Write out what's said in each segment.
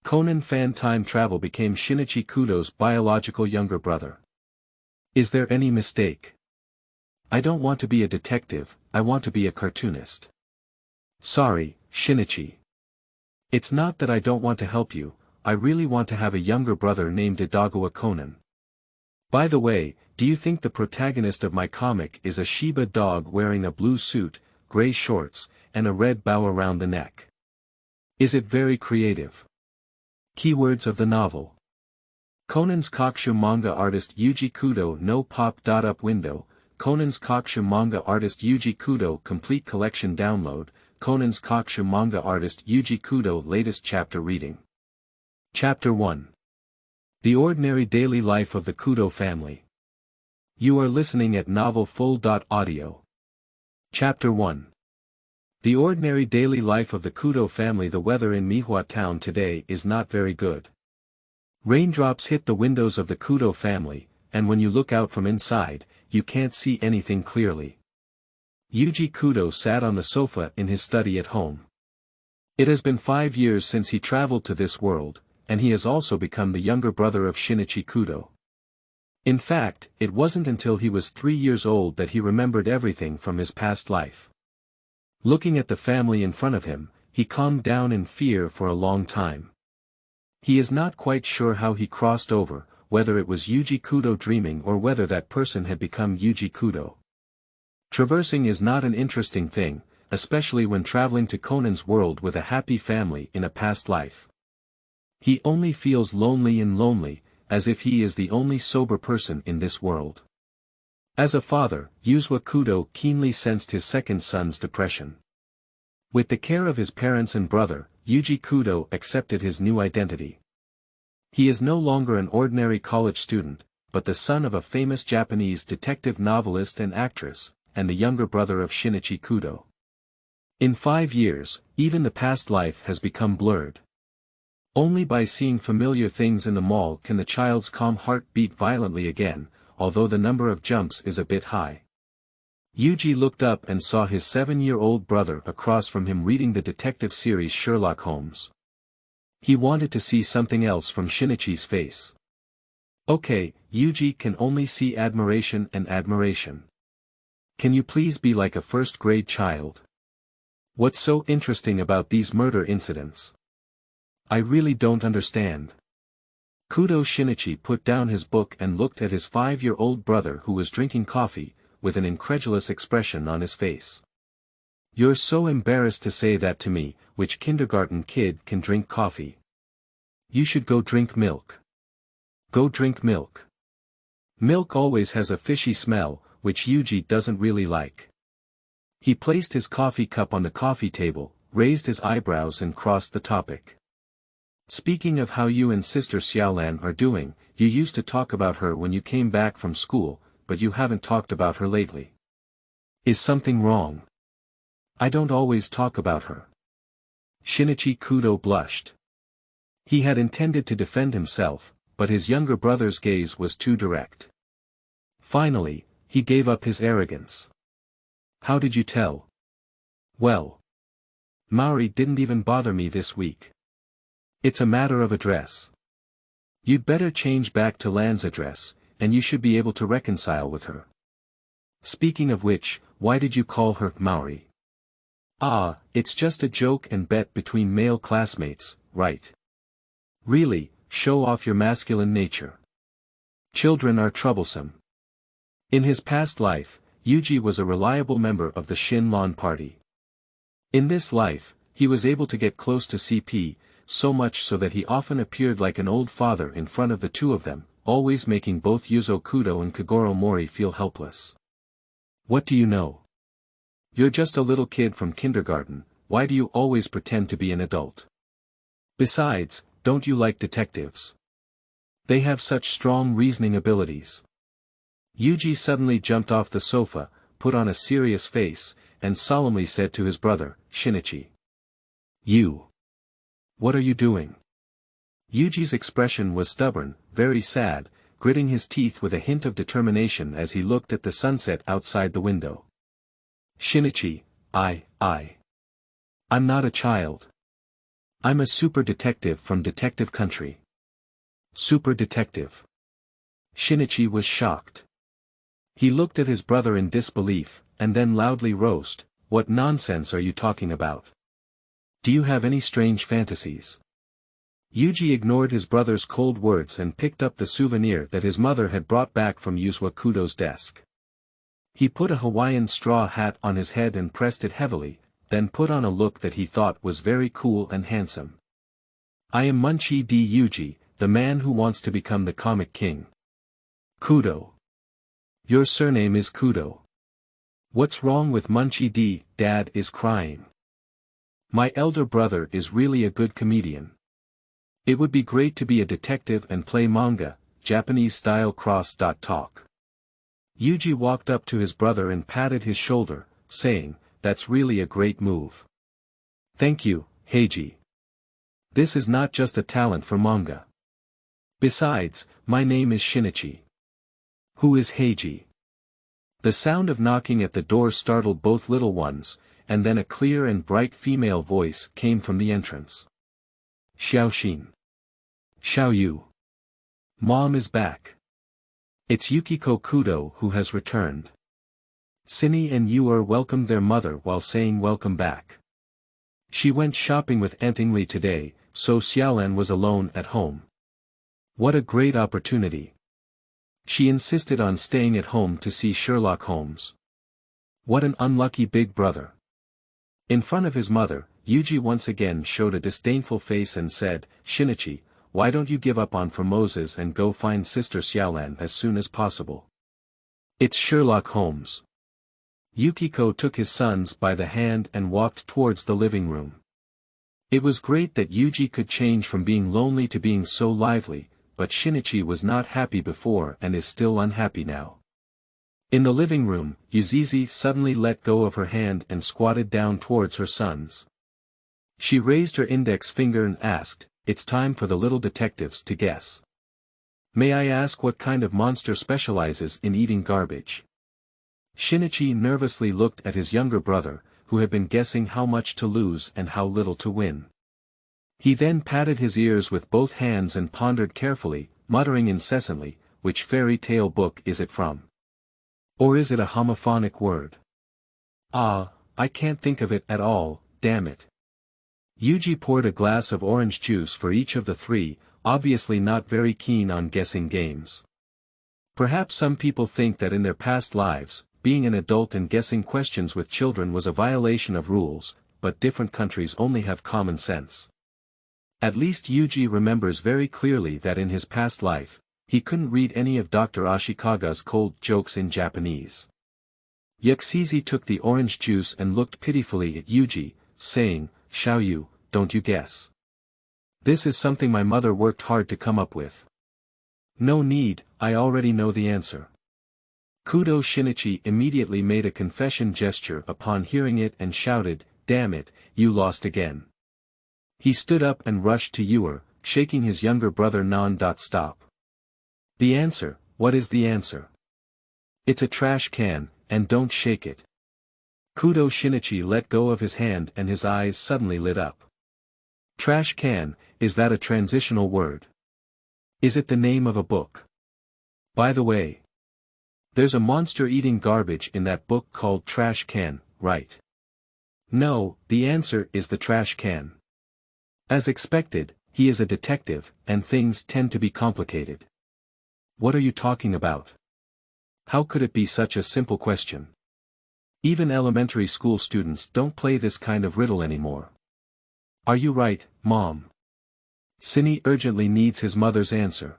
Conan fan time travel became Shinichi Kudo's biological younger brother. Is there any mistake? I don't want to be a detective, I want to be a cartoonist. Sorry, Shinichi. It's not that I don't want to help you, I really want to have a younger brother named Edogawa Conan. By the way, do you think the protagonist of my comic is a Shiba dog wearing a blue suit, gray shorts, and a red bow around the neck? Is it very creative? Keywords of the novel. Conan's Kokushu manga artist Yuji Kudo no pop-up window, Conan's Kokushu manga artist Yuji Kudo complete collection download, Conan's Kokushu manga artist Yuji Kudo latest chapter reading. Chapter 1. The Ordinary Daily Life of the Kudo Family. You are listening at novelfull.audio. Chapter 1. The ordinary daily life of the Kudo family. The weather in Mihua town today is not very good. Raindrops hit the windows of the Kudo family, and when you look out from inside, you can't see anything clearly. Yuji Kudo sat on the sofa in his study at home. It has been 5 years since he traveled to this world, and he has also become the younger brother of Shinichi Kudo. In fact, it wasn't until he was 3 years old that he remembered everything from his past life. Looking at the family in front of him, he calmed down in fear for a long time. He is not quite sure how he crossed over, whether it was Yuji Kudo dreaming or whether that person had become Yuji Kudo. Traversing is not an interesting thing, especially when traveling to Conan's world with a happy family in a past life. He only feels lonely, as if he is the only sober person in this world. As a father, Yuzue Kudo keenly sensed his second son's depression. With the care of his parents and brother, Yuji Kudo accepted his new identity. He is no longer an ordinary college student, but the son of a famous Japanese detective novelist and actress, and the younger brother of Shinichi Kudo. In 5 years, even the past life has become blurred. Only by seeing familiar things in the mall can the child's calm heart beat violently again, although the number of jumps is a bit high. Yuji looked up and saw his 7-year-old brother across from him reading the detective series Sherlock Holmes. He wanted to see something else from Shinichi's face. Okay, Yuji can only see admiration and admiration. Can you please be like a first-grade child? What's so interesting about these murder incidents? I really don't understand. Kudo Shinichi put down his book and looked at his 5-year-old brother who was drinking coffee, with an incredulous expression on his face. You're so embarrassed to say that to me, which kindergarten kid can drink coffee? You should go drink milk. Go drink milk. Milk always has a fishy smell, which Yuji doesn't really like. He placed his coffee cup on the coffee table, raised his eyebrows and crossed the topic. Speaking of how you and Sister Xiaolan are doing, you used to talk about her when you came back from school, but you haven't talked about her lately. Is something wrong? I don't always talk about her. Shinichi Kudo blushed. He had intended to defend himself, but his younger brother's gaze was too direct. Finally, he gave up his arrogance. How did you tell? Well, Maori didn't even bother me this week. It's a matter of address. You'd better change back to Lan's address, and you should be able to reconcile with her. Speaking of which, why did you call her Maori? Ah, it's just a joke and bet between male classmates, right? Really, show off your masculine nature. Children are troublesome. In his past life, Yuji was a reliable member of the Shinlon party. In this life, he was able to get close to CP, so much so that he often appeared like an old father in front of the two of them, always making both Yuzo Kudo and Kagoro Mori feel helpless. What do you know? You're just a little kid from kindergarten, why do you always pretend to be an adult? Besides, don't you like detectives? They have such strong reasoning abilities. Yuji suddenly jumped off the sofa, put on a serious face, and solemnly said to his brother, Shinichi. You. What are you doing? Yuji's expression was stubborn, very sad, gritting his teeth with a hint of determination as he looked at the sunset outside the window. Shinichi, I'm not a child. I'm a super detective from Detective Country. Super detective. Shinichi was shocked. He looked at his brother in disbelief, and then loudly roared, "What nonsense are you talking about? Do you have any strange fantasies?" Yuji ignored his brother's cold words and picked up the souvenir that his mother had brought back from Xue Kudo's desk. He put a Hawaiian straw hat on his head and pressed it heavily, then put on a look that he thought was very cool and handsome. "I am Munchi D. Yuji, the man who wants to become the comic king. Kudo. Your surname is Kudo. What's wrong with Munchi D? Dad is crying. My elder brother is really a good comedian. It would be great to be a detective and play manga, Japanese-style cross-talk." Yuji walked up to his brother and patted his shoulder, saying, "That's really a great move. Thank you, Heiji. This is not just a talent for manga. Besides, my name is Shinichi." "Who is Heiji?" The sound of knocking at the door startled both little ones, and then a clear and bright female voice came from the entrance. "Xiaoxin. Xiaoyu. Mom is back. It's Yukiko Kudo who has returned." Cindy and Yuer welcomed their mother while saying welcome back. She went shopping with Aunt Ingli today, so Xiaolan was alone at home. What a great opportunity. She insisted on staying at home to see Sherlock Holmes. What an unlucky big brother. In front of his mother, Yuji once again showed a disdainful face and said, "Shinichi, why don't you give up on Formosa's and go find Sister Xiaolan as soon as possible? It's Sherlock Holmes." Yukiko took his sons by the hand and walked towards the living room. It was great that Yuji could change from being lonely to being so lively, but Shinichi was not happy before and is still unhappy now. In the living room, Yuzizi suddenly let go of her hand and squatted down towards her sons. She raised her index finger and asked, "It's time for the little detectives to guess. May I ask what kind of monster specializes in eating garbage?" Shinichi nervously looked at his younger brother, who had been guessing how much to lose and how little to win. He then patted his ears with both hands and pondered carefully, muttering incessantly, "Which fairy tale book is it from? Or is it a homophonic word? Ah, I can't think of it at all, damn it." Yuji poured a glass of orange juice for each of the three, obviously not very keen on guessing games. Perhaps some people think that in their past lives, being an adult and guessing questions with children was a violation of rules, but different countries only have common sense. At least Yuji remembers very clearly that in his past life, he couldn't read any of Dr. Ashikaga's cold jokes in Japanese. Yuxizi took the orange juice and looked pitifully at Yuji, saying, "Xiaoyu, don't you guess? This is something my mother worked hard to come up with." "No need, I already know the answer." Kudo Shinichi immediately made a confession gesture upon hearing it and shouted, "Damn it, you lost again." He stood up and rushed to Yuer, shaking his younger brother non-stop. "The answer, what is the answer?" "It's a trash can, and don't shake it." Kudo Shinichi let go of his hand and his eyes suddenly lit up. "Trash can, is that a transitional word? Is it the name of a book? By the way, there's a monster eating garbage in that book called Trash Can, right?" "No, the answer is the trash can." As expected, he is a detective, and things tend to be complicated. "What are you talking about? How could it be such a simple question? Even elementary school students don't play this kind of riddle anymore." "Are you right, Mom?" Cinny urgently needs his mother's answer.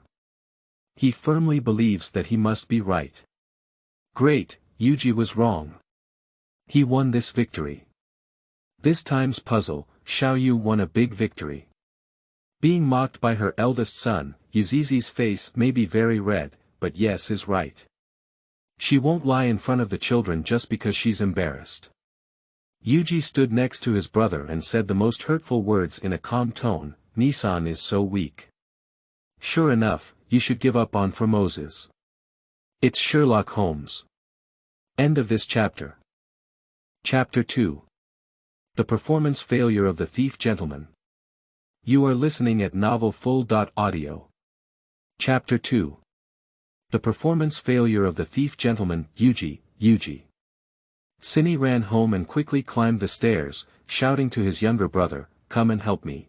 He firmly believes that he must be right. Great, Yuji was wrong. He won this victory. This time's puzzle, Xiaoyu won a big victory. Being mocked by her eldest son, Yuzizi's face may be very red, but yes is right. She won't lie in front of the children just because she's embarrassed. Yuji stood next to his brother and said the most hurtful words in a calm tone, "Nissan is so weak. Sure enough, you should give up on Formosa's. It's Sherlock Holmes." End of this chapter. Chapter 2. The performance failure of the thief gentleman. You are listening at Novel Full. Audio. Chapter 2. The Performance Failure of the Thief Gentleman, Yuji. Sini ran home and quickly climbed the stairs, shouting to his younger brother, "Come and help me."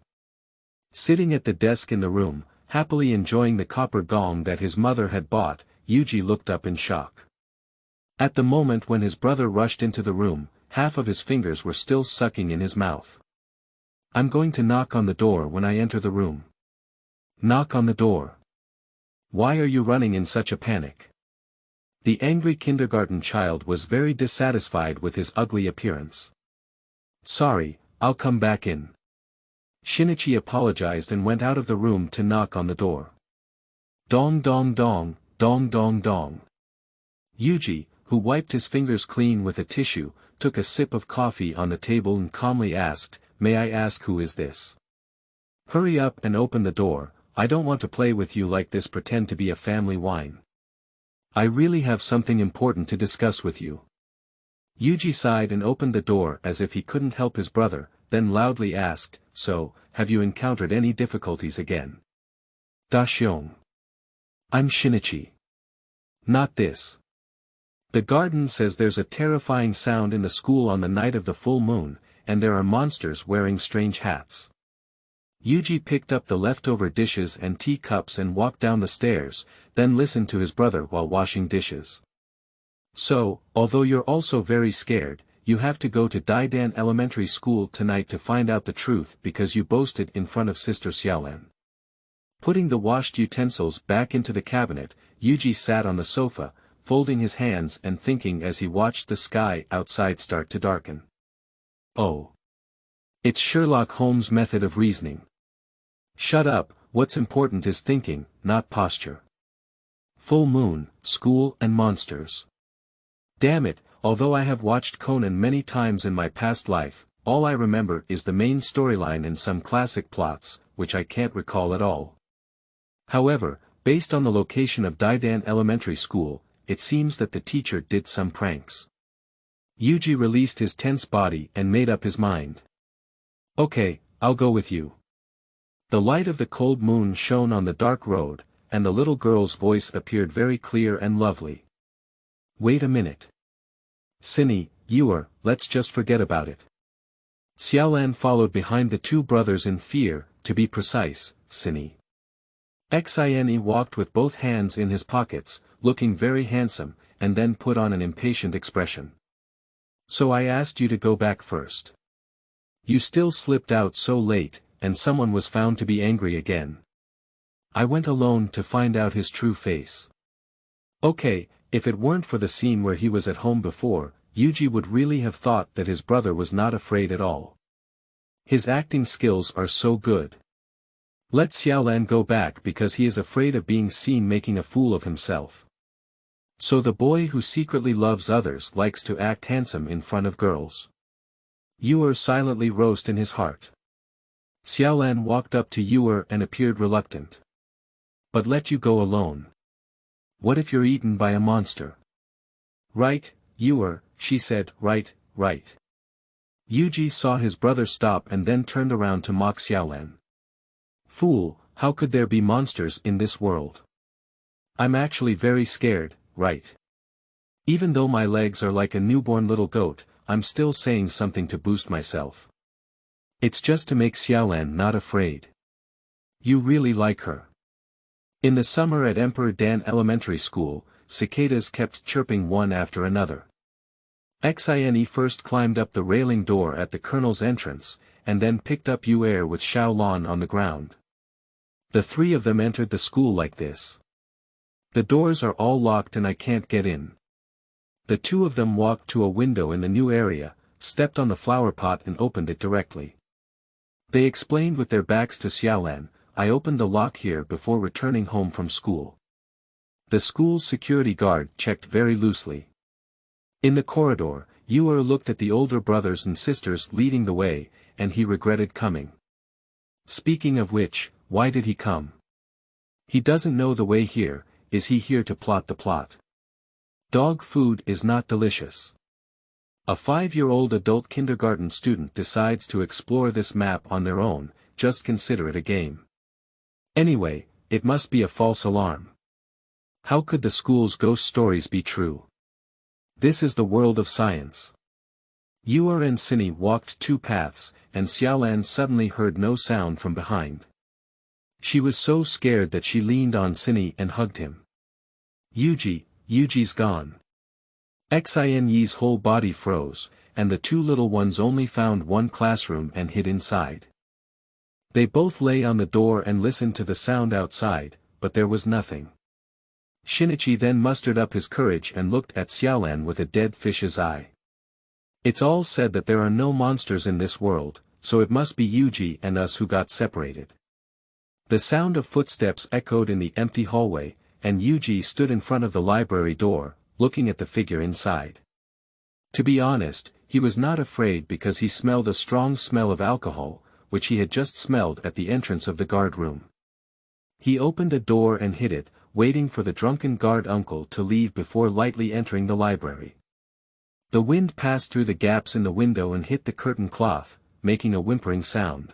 Sitting at the desk in the room, happily enjoying the copper gong that his mother had bought, Yuji looked up in shock. At the moment when his brother rushed into the room, half of his fingers were still sucking in his mouth. "I'm going to knock on the door when I enter the room." "Knock on the door? Why are you running in such a panic?" The angry kindergarten child was very dissatisfied with his ugly appearance. "Sorry, I'll come back in." Shinichi apologized and went out of the room to knock on the door. Dong dong dong, dong dong dong. Yuji, who wiped his fingers clean with a tissue, took a sip of coffee on the table and calmly asked, "May I ask who is this?" "Hurry up and open the door, I don't want to play with you like this. Pretend to be a family wine. I really have something important to discuss with you." Yuji sighed and opened the door as if he couldn't help his brother, then loudly asked, "So, have you encountered any difficulties again?" "Dashiong. I'm Shinichi. Not this. The garden says there's a terrifying sound in the school on the night of the full moon, and there are monsters wearing strange hats." Yuji picked up the leftover dishes and tea cups and walked down the stairs, then listened to his brother while washing dishes. "So, although you're also very scared, you have to go to Daidan Elementary School tonight to find out the truth because you boasted in front of Sister Xiaolan." Putting the washed utensils back into the cabinet, Yuji sat on the sofa, folding his hands and thinking as he watched the sky outside start to darken. Oh. It's Sherlock Holmes' method of reasoning. Shut up, what's important is thinking, not posture. Full moon, school and monsters. Damn it, although I have watched Conan many times in my past life, all I remember is the main storyline and some classic plots, which I can't recall at all. However, based on the location of Daidan Elementary School, it seems that the teacher did some pranks. Yuji released his tense body and made up his mind. "Okay, I'll go with you." The light of the cold moon shone on the dark road, and the little girl's voice appeared very clear and lovely. "Wait a minute. Sini, let's just forget about it." Xiaolan followed behind the two brothers in fear, to be precise, Sini. Xine walked with both hands in his pockets, looking very handsome, and then put on an impatient expression. "So I asked you to go back first. You still slipped out so late, and someone was found to be angry again. I went alone to find out his true face." Okay, if it weren't for the scene where he was at home before, Yuji would really have thought that his brother was not afraid at all. His acting skills are so good. Let Xiaolan go back because he is afraid of being seen making a fool of himself. So the boy who secretly loves others likes to act handsome in front of girls. Yuer silently roast in his heart. Xiaolan walked up to Yuer and appeared reluctant. "But let you go alone. What if you're eaten by a monster?" "Right, Yuer," she said, right. Yuji saw his brother stop and then turned around to mock Xiaolan. "Fool, how could there be monsters in this world? I'm actually very scared, right? Even though my legs are like a newborn little goat, I'm still saying something to boost myself. It's just to make Xiaolan not afraid." "You really like her." In the summer at Emperor Dan Elementary School, cicadas kept chirping one after another. Xine first climbed up the railing door at the colonel's entrance, and then picked up Yuer with Xiaolan on the ground. The three of them entered the school like this. "The doors are all locked and I can't get in." The two of them walked to a window in the new area, stepped on the flower pot and opened it directly. They explained with their backs to Xiaolan, "I opened the lock here before returning home from school." The school's security guard checked very loosely. In the corridor, Yuer looked at the older brothers and sisters leading the way, and he regretted coming. Speaking of which, why did he come? He doesn't know the way here, is he here to plot the plot? Dog food is not delicious. A 5-year-old adult kindergarten student decides to explore this map on their own, just consider it a game. Anyway, it must be a false alarm. How could the school's ghost stories be true? This is the world of science. Yuer and Cine walked 2 paths, and Xiaolan suddenly heard no sound from behind. She was so scared that she leaned on Cine and hugged him. Yuji's gone. Xine's whole body froze, and the 2 little ones only found one classroom and hid inside. They both lay on the door and listened to the sound outside, but there was nothing. Shinichi then mustered up his courage and looked at Xiaolan with a dead fish's eye. It's all said that there are no monsters in this world, so it must be Yuji and us who got separated. The sound of footsteps echoed in the empty hallway, and Yuji stood in front of the library door, looking at the figure inside. To be honest, he was not afraid because he smelled a strong smell of alcohol, which he had just smelled at the entrance of the guard room. He opened a door and hid it, waiting for the drunken guard uncle to leave before lightly entering the library. The wind passed through the gaps in the window and hit the curtain cloth, making a whimpering sound.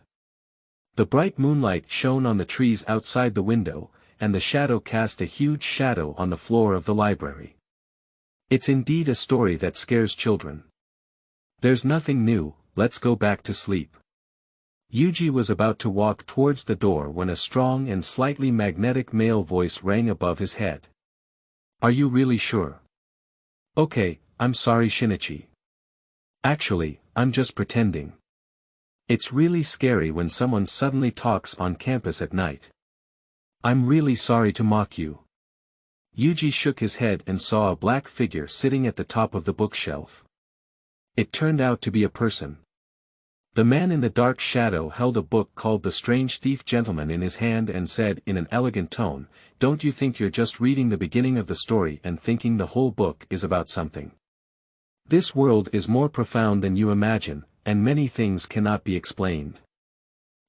The bright moonlight shone on the trees outside the window, and the shadow cast a huge shadow on the floor of the library. It's indeed a story that scares children. There's nothing new, let's go back to sleep. Yuji was about to walk towards the door when a strong and slightly magnetic male voice rang above his head. Are you really sure? Okay, I'm sorry Shinichi. Actually, I'm just pretending. It's really scary when someone suddenly talks on campus at night. I'm really sorry to mock you. Yuji shook his head and saw a black figure sitting at the top of the bookshelf. It turned out to be a person. The man in the dark shadow held a book called The Strange Thief Gentleman in his hand and said in an elegant tone, "Don't you think you're just reading the beginning of the story and thinking the whole book is about something? This world is more profound than you imagine, and many things cannot be explained."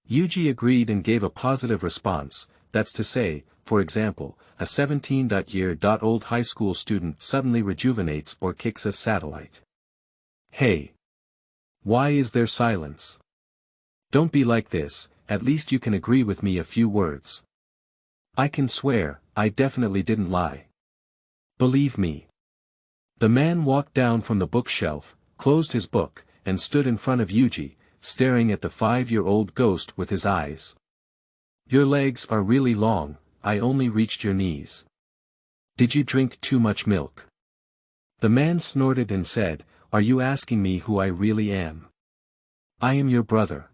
Yuji agreed and gave a positive response, that's to say, for example, a 17-year-old high school student suddenly rejuvenates or kicks a satellite. Hey! Why is there silence? Don't be like this, at least you can agree with me a few words. I can swear, I definitely didn't lie. Believe me. The man walked down from the bookshelf, closed his book, and stood in front of Yuji, staring at the 5-year-old ghost with his eyes. Your legs are really long, I only reached your knees. Did you drink too much milk? The man snorted and said, Are you asking me who I really am? I am your brother.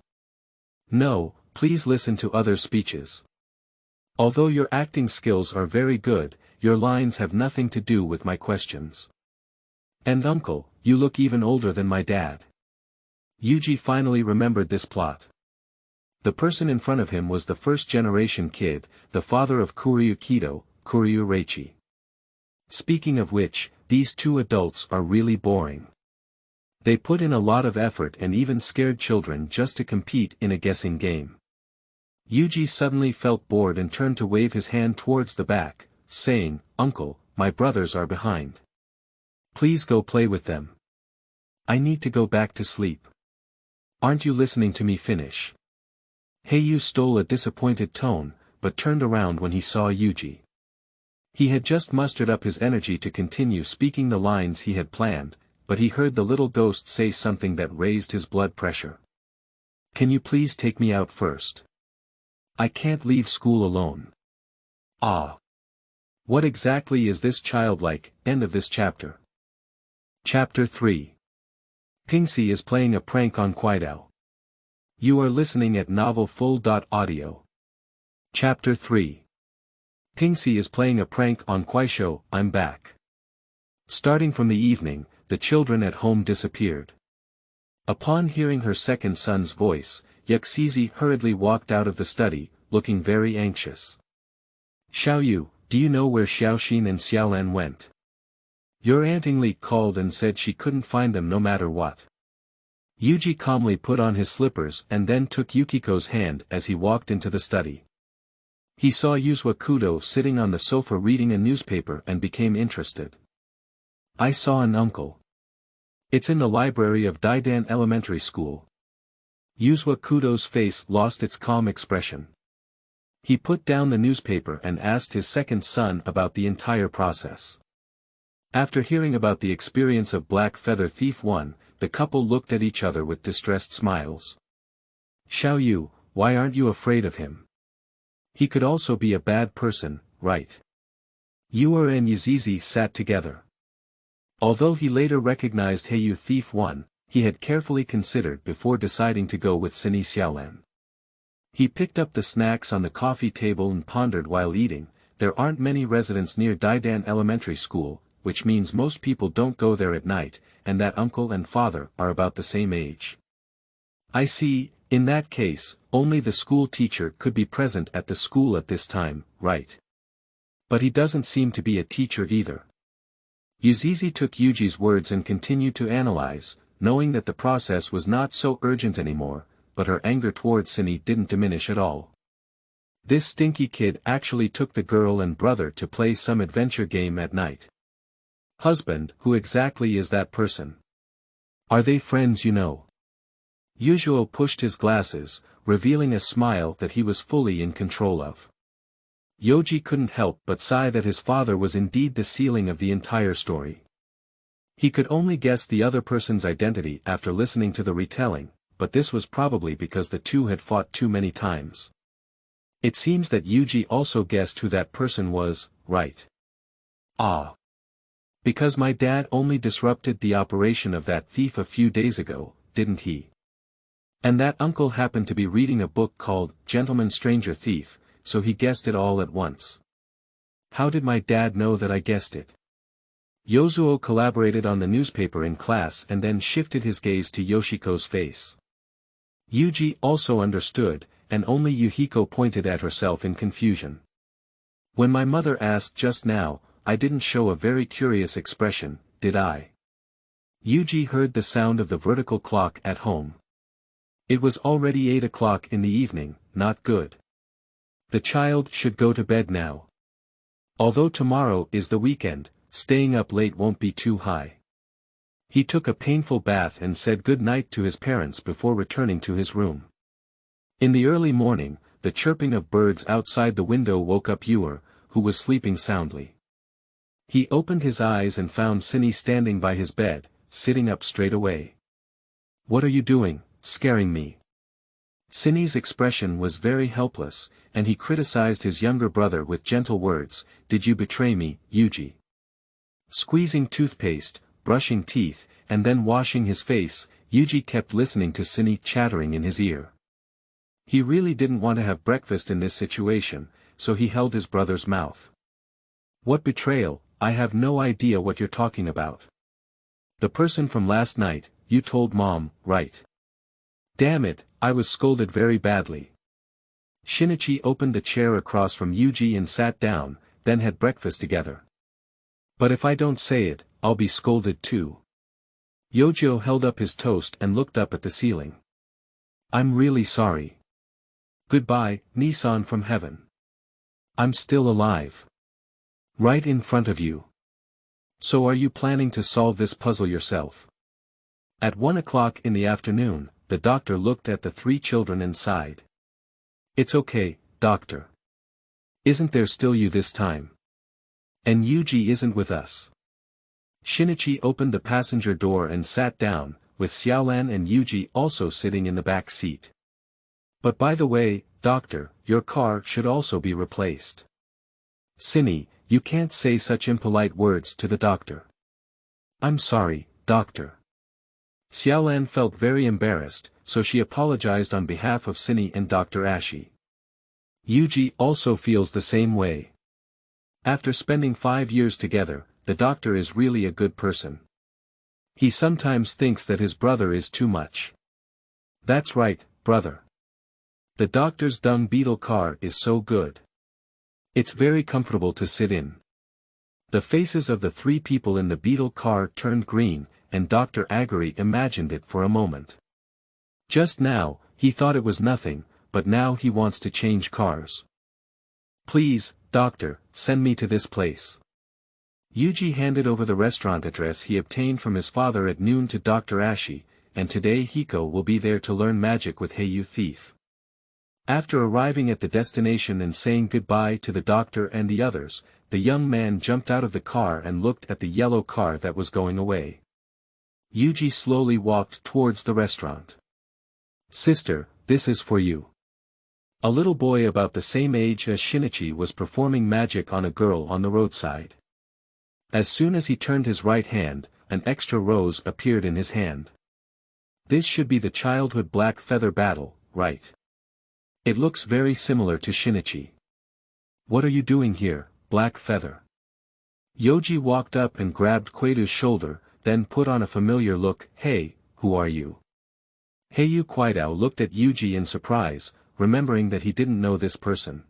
No, please listen to other speeches. Although your acting skills are very good, your lines have nothing to do with my questions. And uncle, you look even older than my dad. Yuji finally remembered this plot. The person in front of him was the first-generation kid, the father of Kuryu Kido, Kuryu Reichi. Speaking of which, these 2 adults are really boring. They put in a lot of effort and even scared children just to compete in a guessing game. Yuji suddenly felt bored and turned to wave his hand towards the back, saying, Uncle, my brothers are behind. Please go play with them. I need to go back to sleep. Aren't you listening to me finish? Heiyu stole a disappointed tone, but turned around when he saw Yuji. He had just mustered up his energy to continue speaking the lines he had planned, but he heard the little ghost say something that raised his blood pressure. Can you please take me out first? I can't leave school alone. Ah. What exactly is this childlike? End of this chapter. Chapter 3. Pingci is playing a prank on Kuaidao. You are listening at novelfull.audio. Chapter 3. Pingci is playing a prank on Kuaidao. I'm back. Starting from the evening, the children at home disappeared. Upon hearing her second son's voice, Yuxizi hurriedly walked out of the study, looking very anxious. Xiaoyu, do you know where Xiaoxin and Xiaolan went? Your Aunt Ingli called and said she couldn't find them no matter what. Yuji calmly put on his slippers and then took Yukiko's hand as he walked into the study. He saw Xue Kudo sitting on the sofa reading a newspaper and became interested. I saw an uncle. It's in the library of Daidan Elementary School. Xue Kudo's face lost its calm expression. He put down the newspaper and asked his second son about the entire process. After hearing about the experience of Black Feather Thief 1, the couple looked at each other with distressed smiles. Xiao Yu, why aren't you afraid of him? He could also be a bad person, right? Yuer and Yazizi sat together. Although he later recognized Heiyu Thief 1, he had carefully considered before deciding to go with Sini Xiaolan. He picked up the snacks on the coffee table and pondered while eating. There aren't many residents near Daidan Elementary School, which means most people don't go there at night, and that uncle and father are about the same age. I see, in that case, only the school teacher could be present at the school at this time, right? But he doesn't seem to be a teacher either. Yazizi took Yuji's words and continued to analyze, knowing that the process was not so urgent anymore, but her anger toward Sini didn't diminish at all. This stinky kid actually took the girl and brother to play some adventure game at night. Husband, who exactly is that person? Are they friends you know? Yuzuo pushed his glasses, revealing a smile that he was fully in control of. Yoji couldn't help but sigh that his father was indeed the ceiling of the entire story. He could only guess the other person's identity after listening to the retelling, but this was probably because the two had fought too many times. It seems that Yuji also guessed who that person was, right? Ah. Because my dad only disrupted the operation of that thief a few days ago, didn't he? And that uncle happened to be reading a book called Gentleman Stranger Thief, so he guessed it all at once. How did my dad know that I guessed it? Yozuo collaborated on the newspaper in class and then shifted his gaze to Yoshiko's face. Yuji also understood, and only Yuhiko pointed at herself in confusion. When my mother asked just now, I didn't show a very curious expression, did I? Yuji heard the sound of the vertical clock at home. It was already 8 o'clock in the evening, not good. The child should go to bed now. Although tomorrow is the weekend, staying up late won't be too high. He took a painful bath and said good night to his parents before returning to his room. In the early morning, the chirping of birds outside the window woke up Yuer, who was sleeping soundly. He opened his eyes and found Sini standing by his bed, sitting up straight away. What are you doing, scaring me? Sini's expression was very helpless, and he criticized his younger brother with gentle words, did you betray me, Yuji? Squeezing toothpaste, brushing teeth, and then washing his face, Yuji kept listening to Sini chattering in his ear. He really didn't want to have breakfast in this situation, so he held his brother's mouth. What betrayal? I have no idea what you're talking about. The person from last night, you told Mom, right? Damn it, I was scolded very badly. Shinichi opened the chair across from Yuji and sat down, then had breakfast together. But if I don't say it, I'll be scolded too. Yojo held up his toast and looked up at the ceiling. I'm really sorry. Goodbye, Nissan from heaven. I'm still alive. Right in front of you. So are you planning to solve this puzzle yourself? At 1 o'clock in the afternoon, the doctor looked at the 3 children and sighed. It's okay, doctor. Isn't there still you this time? And Yuji isn't with us. Shinichi opened the passenger door and sat down, with Xiaolan and Yuji also sitting in the back seat. But by the way, doctor, your car should also be replaced. Sini, you can't say such impolite words to the doctor. I'm sorry, doctor. Xiaolan felt very embarrassed, so she apologized on behalf of Sini and Dr. Ashi. Yuji also feels the same way. After spending 5 years together, the doctor is really a good person. He sometimes thinks that his brother is too much. That's right, brother. The doctor's dung beetle car is so good. It's very comfortable to sit in. The faces of the 3 people in the beetle car turned green, and Dr. Aguri imagined it for a moment. Just now, he thought it was nothing, but now he wants to change cars. Please, doctor, send me to this place. Yuji handed over the restaurant address he obtained from his father at noon to Dr. Ashi, and today Hiko will be there to learn magic with Heiyu Thief. After arriving at the destination and saying goodbye to the doctor and the others, the young man jumped out of the car and looked at the yellow car that was going away. Yuji slowly walked towards the restaurant. "Sister, this is for you." A little boy about the same age as Shinichi was performing magic on a girl on the roadside. As soon as he turned his right hand, an extra rose appeared in his hand. This should be the childhood black feather battle, right? It looks very similar to Shinichi. "What are you doing here, Black Feather?" Yoji walked up and grabbed Kuaidao's shoulder, then put on a familiar look. "Hey, who are you?" Heiyu Kuaidao looked at Yuji in surprise, remembering that he didn't know this person.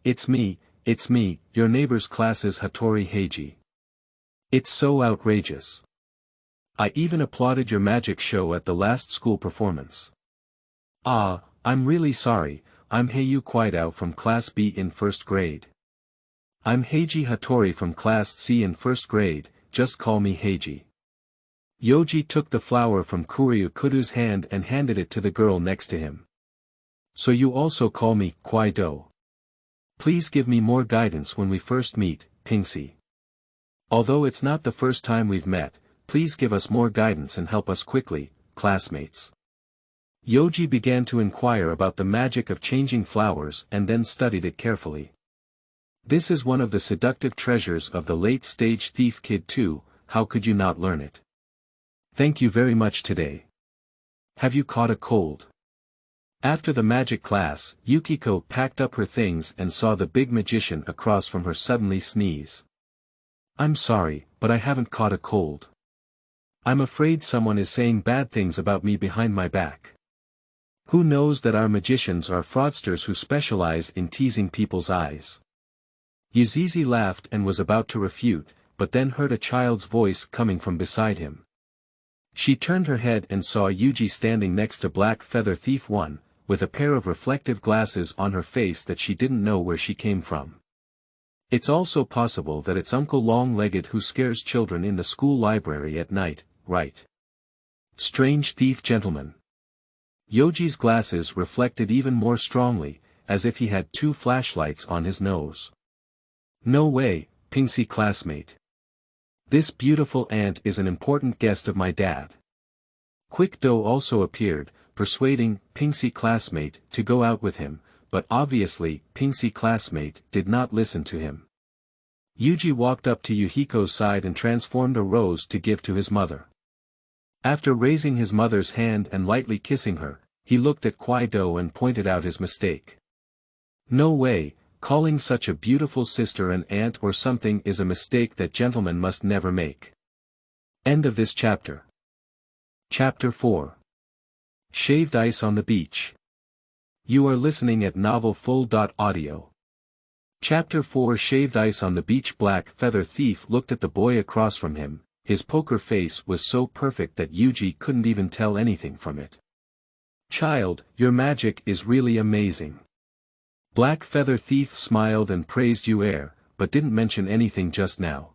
It's me, your neighbor's class's Hattori Heiji. It's so outrageous. I even applauded your magic show at the last school performance." "Ah, I'm really sorry, I'm Heiyu Kuaidao from Class B in 1st grade. I'm Heiji Hattori from Class C in 1st grade, just call me Heiji." Yoji took the flower from Kuryu Kudo's hand and handed it to the girl next to him. "So you also call me Kuaidao. Please give me more guidance when we first meet, Pingci. Although it's not the first time we've met, please give us more guidance and help us quickly, classmates." Yoji began to inquire about the magic of changing flowers and then studied it carefully. This is one of the seductive treasures of the late-stage thief kid too, how could you not learn it? Thank you very much today. Have you caught a cold? After the magic class, Yukiko packed up her things and saw the big magician across from her suddenly sneeze. "I'm sorry, but I haven't caught a cold. I'm afraid someone is saying bad things about me behind my back. Who knows that our magicians are fraudsters who specialize in teasing people's eyes?" Yuzizi laughed and was about to refute, but then heard a child's voice coming from beside him. She turned her head and saw Yuji standing next to Black Feather Thief 1, with a pair of reflective glasses on her face that she didn't know where she came from. It's also possible that it's Uncle Long-Legged who scares children in the school library at night, right? Strange thief gentleman. Yoji's glasses reflected even more strongly, as if he had 2 flashlights on his nose. "No way, Pingci classmate. This beautiful aunt is an important guest of my dad." Kuaidao also appeared, persuading Pingci classmate to go out with him, but obviously Pingci classmate did not listen to him. Yuji walked up to Yuhiko's side and transformed a rose to give to his mother. After raising his mother's hand and lightly kissing her, he looked at Kuaidao and pointed out his mistake. "No way, calling such a beautiful sister an aunt or something is a mistake that gentlemen must never make." End of this chapter. Chapter 4. Shaved Ice on the Beach. You are listening at novelfull.audio. Chapter 4. Shaved Ice on the Beach. Black Feather Thief looked at the boy across from him. His poker face was so perfect that Yuji couldn't even tell anything from it. "Child, your magic is really amazing." Black Feather Thief smiled and praised Yuer, but didn't mention anything just now.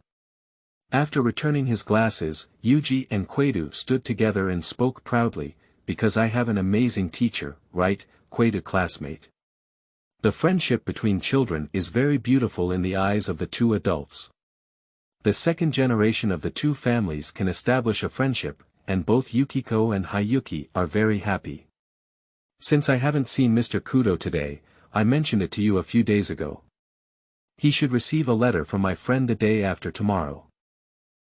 After returning his glasses, Yuji and Kuaidao stood together and spoke proudly, "Because I have an amazing teacher, right, Kuaidao classmate?" The friendship between children is very beautiful in the eyes of the 2 adults. The second generation of the 2 families can establish a friendship, and both Yukiko and Hayuki are very happy. "Since I haven't seen Mr. Kudo today, I mentioned it to you a few days ago. He should receive a letter from my friend the day after tomorrow.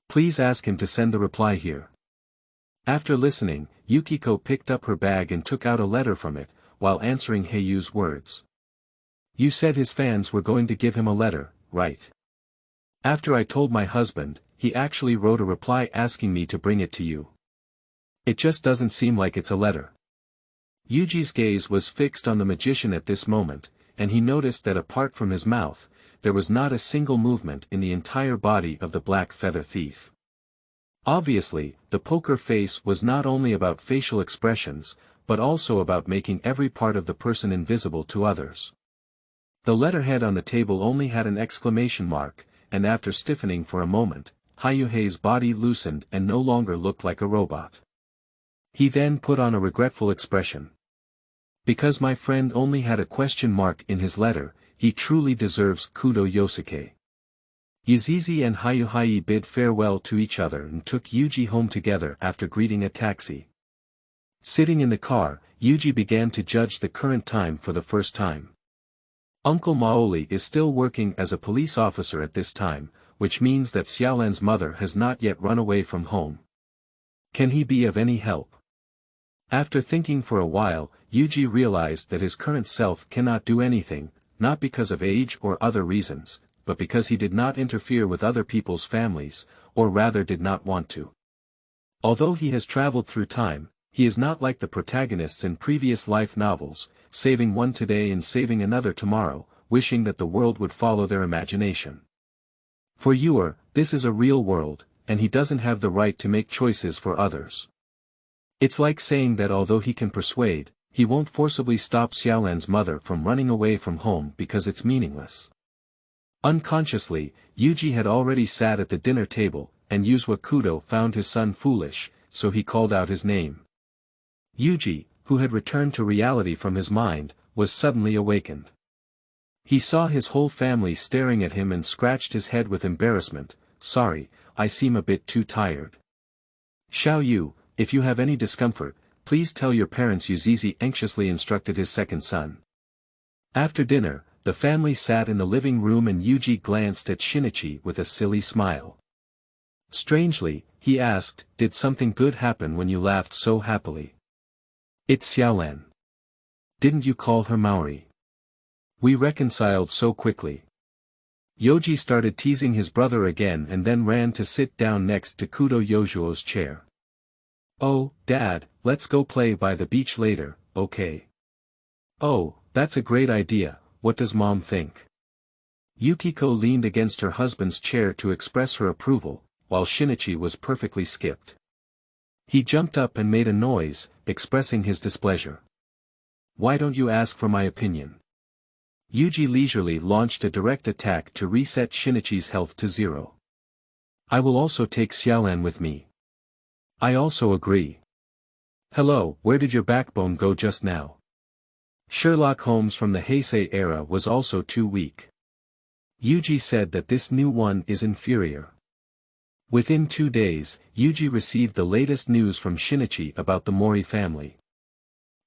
Please ask him to send the reply here." After listening, Yukiko picked up her bag and took out a letter from it, while answering Heiyu's words. "You said his fans were going to give him a letter, right? After I told my husband, he actually wrote a reply asking me to bring it to you. It just doesn't seem like it's a letter." Yuji's gaze was fixed on the magician at this moment, and he noticed that apart from his mouth, there was not a single movement in the entire body of the Black Feather Thief. Obviously, the poker face was not only about facial expressions, but also about making every part of the person invisible to others. The letterhead on the table only had an exclamation mark, and after stiffening for a moment, Hayuhei's body loosened and no longer looked like a robot. He then put on a regretful expression. Because my friend only had a question mark in his letter, he truly deserves Kudo Yosuke. Yuzizi and Hayuhai bid farewell to each other and took Yuji home together after greeting a taxi. Sitting in the car, Yuji began to judge the current time for the first time. Uncle Maoli is still working as a police officer at this time, which means that Xiaolan's mother has not yet run away from home. Can he be of any help? After thinking for a while, Yuji realized that his current self cannot do anything, not because of age or other reasons, but because he did not interfere with other people's families, or rather did not want to. Although he has traveled through time, he is not like the protagonists in previous life novels, saving one today and saving another tomorrow, wishing that the world would follow their imagination. For Yuer, this is a real world, and he doesn't have the right to make choices for others. It's like saying that although he can persuade, he won't forcibly stop Xiaolan's mother from running away from home because it's meaningless. Unconsciously, Yuji had already sat at the dinner table, and Xue Kudo found his son foolish, so he called out his name. Yuji, who had returned to reality from his mind, was suddenly awakened. He saw his whole family staring at him and scratched his head with embarrassment. Sorry, I seem a bit too tired. Xiao Yu, if you have any discomfort, please tell your parents, Yuzizi anxiously instructed his second son. After dinner, the family sat in the living room and Yuji glanced at Shinichi with a silly smile. Strangely, he asked, did something good happen when you laughed so happily? It's Xiaolan. Didn't you call her Maori? We reconciled so quickly. Yoji started teasing his brother again and then ran to sit down next to Kudo Yojuo's chair. Oh, Dad, let's go play by the beach later, okay? Oh, that's a great idea, what does Mom think? Yukiko leaned against her husband's chair to express her approval, while Shinichi was perfectly skipped. He jumped up and made a noise, expressing his displeasure. Why don't you ask for my opinion? Yuji leisurely launched a direct attack to reset Shinichi's health to 0. I will also take Xiaolan with me. I also agree. Hello, where did your backbone go just now? Sherlock Holmes from the Heisei era was also too weak. Yuji said that this new one is inferior. Within 2 days, Yuji received the latest news from Shinichi about the Mori family.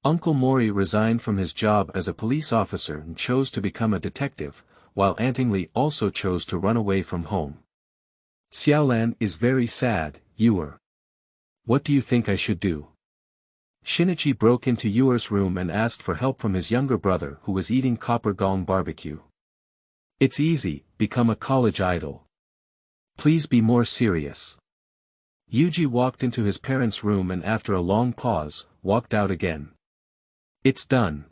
Uncle Mori resigned from his job as a police officer and chose to become a detective, while Aunt Ingli also chose to run away from home. Xiaolan is very sad, Yuer. What do you think I should do? Shinichi broke into Yuer's room and asked for help from his younger brother who was eating copper gong barbecue. It's easy, become a college idol. Please be more serious. Yuji walked into his parents' room and after a long pause, walked out again. It's done.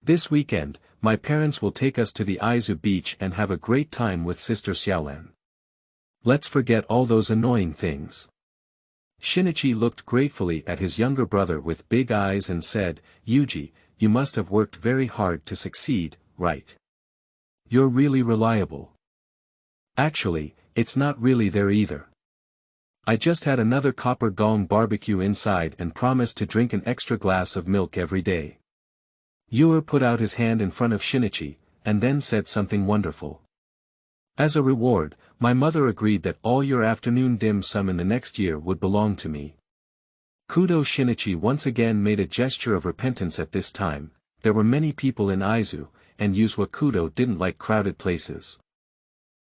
This weekend, my parents will take us to the Aizu beach and have a great time with Sister Xiaolan. Let's forget all those annoying things. Shinichi looked gratefully at his younger brother with big eyes and said, Yuji, you must have worked very hard to succeed, right? You're really reliable. Actually, it's not really there either. I just had another copper gong barbecue inside and promised to drink an extra glass of milk every day. Yuer put out his hand in front of Shinichi, and then said something wonderful. As a reward, my mother agreed that all your afternoon dim sum in the next year would belong to me. Kudo Shinichi once again made a gesture of repentance at this time. There were many people in Aizu, and Xue Kudo didn't like crowded places.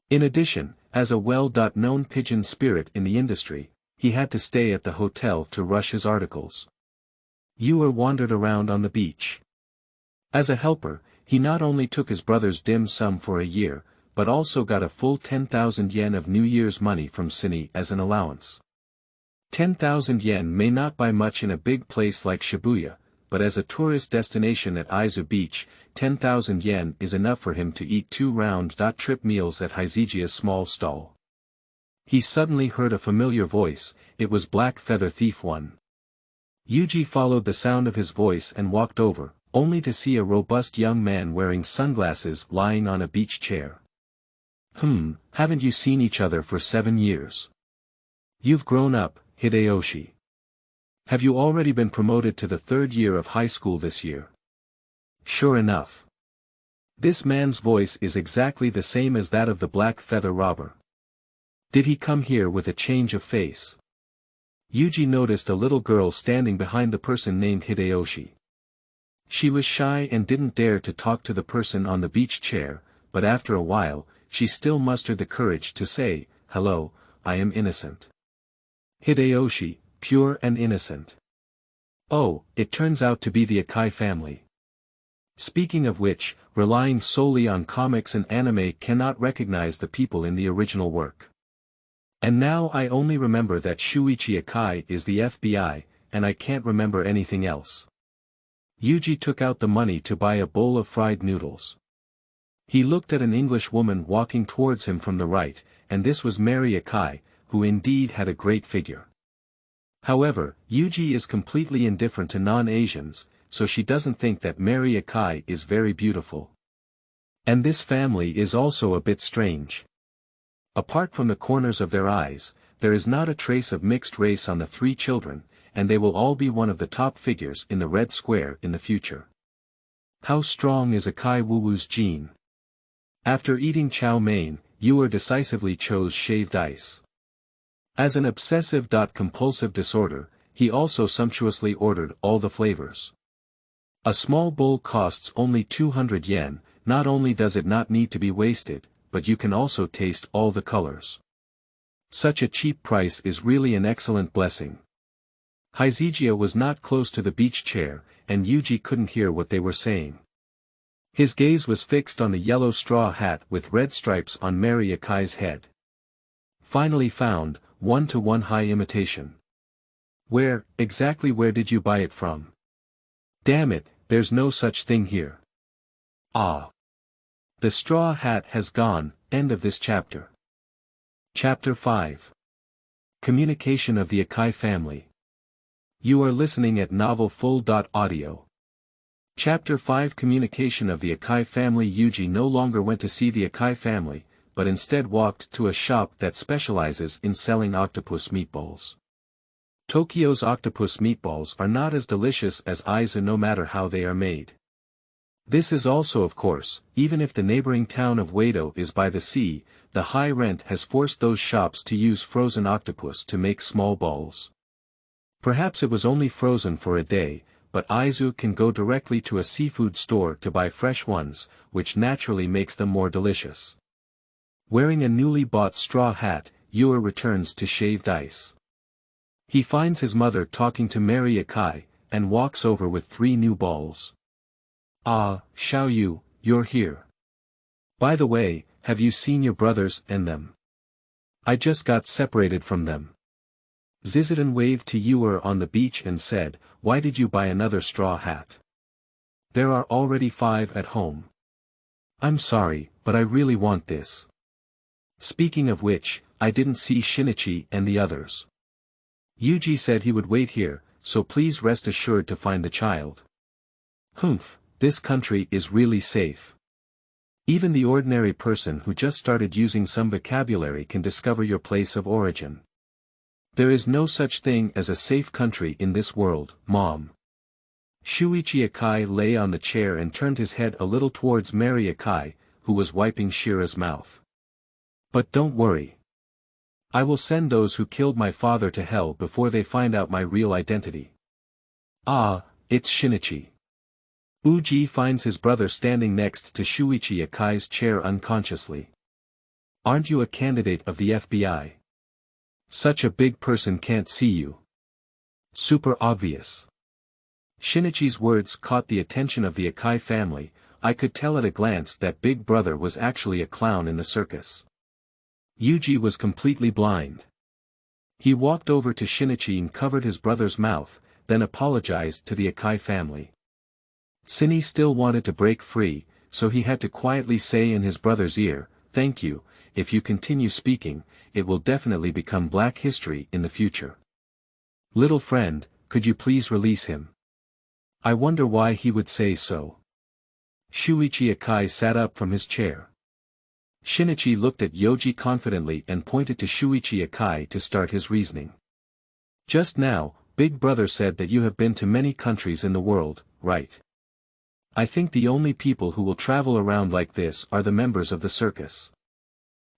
In addition, as a well-known pigeon spirit in the industry, he had to stay at the hotel to rush his articles. Yuer wandered around on the beach. As a helper, he not only took his brother's dim sum for a year, but also got a full 10,000 yen of New Year's money from Cine as an allowance. 10,000 yen may not buy much in a big place like Shibuya, but as a tourist destination at Aizu Beach, 10,000 yen is enough for him to eat 2 round-trip meals at Heizijia's small stall. He suddenly heard a familiar voice, it was Black Feather Thief 1. Yuji followed the sound of his voice and walked over, only to see a robust young man wearing sunglasses lying on a beach chair. Haven't you seen each other for 7 years? You've grown up, Hideyoshi. Have you already been promoted to the 3rd year of high school this year? Sure enough. This man's voice is exactly the same as that of the black feather robber. Did he come here with a change of face? Yuji noticed a little girl standing behind the person named Hideyoshi. She was shy and didn't dare to talk to the person on the beach chair, but after a while, she still mustered the courage to say, "Hello, I am innocent." Hideyoshi, pure and innocent. Oh, it turns out to be the Akai family. Speaking of which, relying solely on comics and anime cannot recognize the people in the original work. And now I only remember that Shuichi Akai is the FBI, and I can't remember anything else. Yuji took out the money to buy a bowl of fried noodles. He looked at an English woman walking towards him from the right, and this was Mary Akai, who indeed had a great figure. However, Yuji is completely indifferent to non-Asians, so she doesn't think that Mary Akai is very beautiful. And this family is also a bit strange. Apart from the corners of their eyes, there is not a trace of mixed race on the 3 children, and they will all be one of the top figures in the Red Square in the future. How strong is Akai Wuwu's gene? After eating chow mein, Yuer decisively chose shaved ice. As an obsessive-compulsive disorder, he also sumptuously ordered all the flavors. A small bowl costs only 200 yen, not only does it not need to be wasted, but you can also taste all the colors. Such a cheap price is really an excellent blessing. Heizijia was not close to the beach chair, and Yuji couldn't hear what they were saying. His gaze was fixed on the yellow straw hat with red stripes on Mary Akai's head. Finally found, 1-to-1 high imitation. Exactly where did you buy it from? Damn it, there's no such thing here. Ah. The straw hat has gone, end of this chapter. Chapter 5. Communication of the Akai family. You are listening at novelfull.audio. Chapter 5 Communication of the Akai family. Yuji no longer went to see the Akai family, but instead walked to a shop that specializes in selling octopus meatballs. Tokyo's octopus meatballs are not as delicious as Aizu no matter how they are made. This is also of course, even if the neighboring town of Kuaidao is by the sea, the high rent has forced those shops to use frozen octopus to make small balls. Perhaps it was only frozen for a day, but Aizu can go directly to a seafood store to buy fresh ones, which naturally makes them more delicious. Wearing a newly bought straw hat, Yuer returns to shaved ice. He finds his mother talking to Mary Akai, and walks over with 3 new balls. Ah, Xiaoyu, you're here. By the way, have you seen your brothers and them? I just got separated from them. Zizidon waved to Yuer on the beach and said, why did you buy another straw hat? There are already 5 at home. I'm sorry, but I really want this. Speaking of which, I didn't see Shinichi and the others. Yuji said he would wait here, so please rest assured to find the child. Humph, this country is really safe. Even the ordinary person who just started using some vocabulary can discover your place of origin. There is no such thing as a safe country in this world, Mom. Shuichi Akai lay on the chair and turned his head a little towards Mary Akai, who was wiping Shira's mouth. But don't worry. I will send those who killed my father to hell before they find out my real identity. Ah, it's Shinichi. Uji finds his brother standing next to Shuichi Akai's chair unconsciously. Aren't you a candidate of the FBI? Such a big person can't see you. Super obvious. Shinichi's words caught the attention of the Akai family. I could tell at a glance that Big Brother was actually a clown in the circus. Yuji was completely blind. He walked over to Shinichi and covered his brother's mouth, then apologized to the Akai family. Sini still wanted to break free, so he had to quietly say in his brother's ear, thank you, if you continue speaking, it will definitely become black history in the future. Little friend, could you please release him? I wonder why he would say so. Shuichi Akai sat up from his chair. Shinichi looked at Yoji confidently and pointed to Shuichi Akai to start his reasoning. Just now, Big Brother said that you have been to many countries in the world, right? I think the only people who will travel around like this are the members of the circus.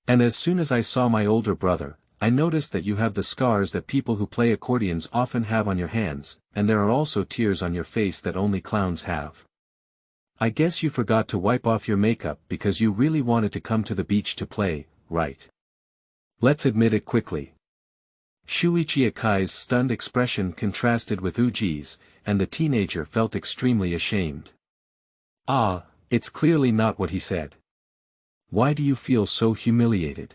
And as soon as I saw my older brother, I noticed that you have the scars that people who play accordions often have on your hands, and there are also tears on your face that only clowns have. I guess you forgot to wipe off your makeup because you really wanted to come to the beach to play, right? Let's admit it quickly. Shuichi Akai's stunned expression contrasted with Uji's, and the teenager felt extremely ashamed. Ah, it's clearly not what he said. Why do you feel so humiliated?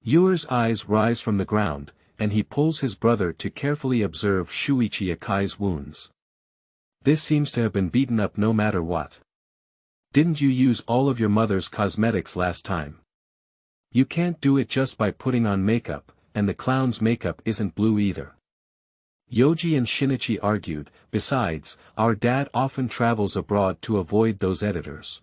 Yuer's eyes rise from the ground, and he pulls his brother to carefully observe Shuichi Akai's wounds. This seems to have been beaten up no matter what. Didn't you use all of your mother's cosmetics last time? You can't do it just by putting on makeup, and the clown's makeup isn't blue either. Yoji and Shinichi argued, besides, our dad often travels abroad to avoid those editors.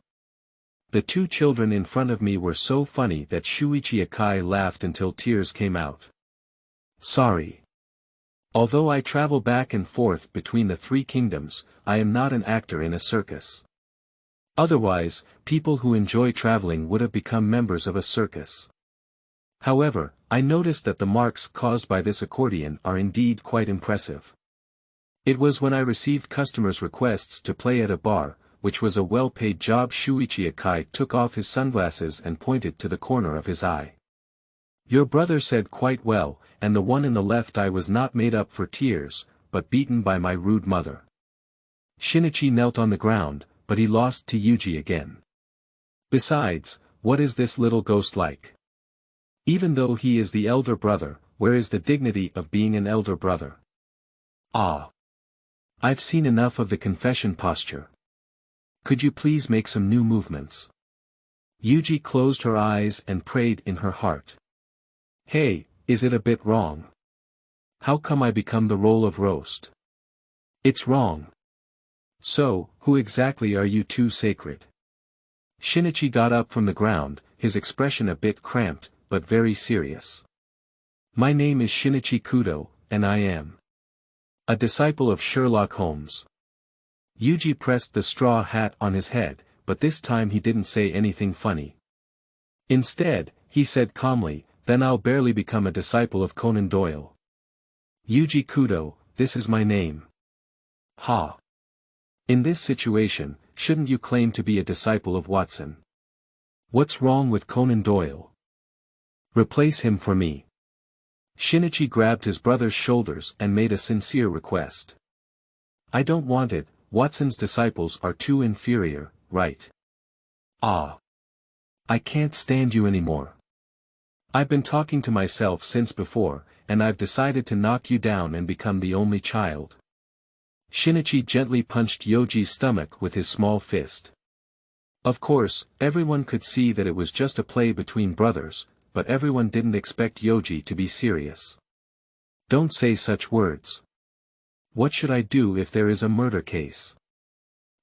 The two children in front of me were so funny that Shuichi Akai laughed until tears came out. Sorry. Although I travel back and forth between the three kingdoms, I am not an actor in a circus. Otherwise, people who enjoy traveling would have become members of a circus. However, I noticed that the marks caused by this accordion are indeed quite impressive. It was when I received customers' requests to play at a bar, which was a well-paid job. Shuichi Akai took off his sunglasses and pointed to the corner of his eye. Your brother said quite well, and the one in the left eye was not made up for tears, but beaten by my rude mother. Shinichi knelt on the ground, but he lost to Yuji again. Besides, what is this little ghost like? Even though he is the elder brother, where is the dignity of being an elder brother? Ah. I've seen enough of the confession posture. Could you please make some new movements? Yuji closed her eyes and prayed in her heart. Hey, is it a bit wrong? How come I become the role of roast? It's wrong. So, who exactly are you two sacred? Shinichi got up from the ground, his expression a bit cramped, but very serious. My name is Shinichi Kudo, and I am a disciple of Sherlock Holmes. Yuji pressed the straw hat on his head, but this time he didn't say anything funny. Instead, he said calmly, then I'll barely become a disciple of Conan Doyle. Yuji Kudo, this is my name. Ha! In this situation, shouldn't you claim to be a disciple of Watson? What's wrong with Conan Doyle? Replace him for me. Shinichi grabbed his brother's shoulders and made a sincere request. I don't want it, Watson's disciples are too inferior, right? Ah. I can't stand you anymore. I've been talking to myself since before, and I've decided to knock you down and become the only child. Shinichi gently punched Yoji's stomach with his small fist. Of course, everyone could see that it was just a play between brothers, but everyone didn't expect Yoji to be serious. Don't say such words. What should I do if there is a murder case?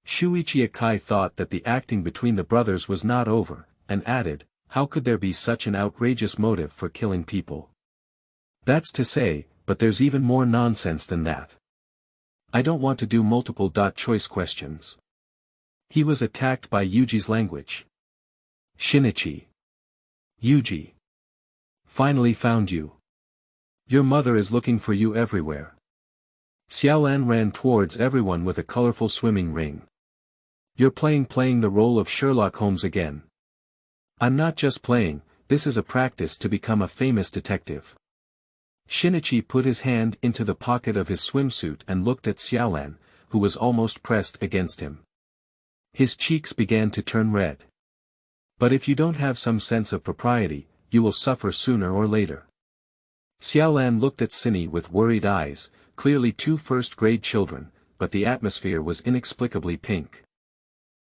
Shuichi Akai thought that the acting between the brothers was not over, and added, how could there be such an outrageous motive for killing people? That's to say, but there's even more nonsense than that. I don't want to do multiple choice questions. He was attacked by Yuji's language. Shinichi. Yuji. Finally found you. Your mother is looking for you everywhere. Xiaolan ran towards everyone with a colorful swimming ring. You're playing the role of Sherlock Holmes again. I'm not just playing, this is a practice to become a famous detective. Shinichi put his hand into the pocket of his swimsuit and looked at Xiaolan, who was almost pressed against him. His cheeks began to turn red. But if you don't have some sense of propriety, you will suffer sooner or later. Xiaolan looked at Cinny with worried eyes, clearly two first-grade children, but the atmosphere was inexplicably pink.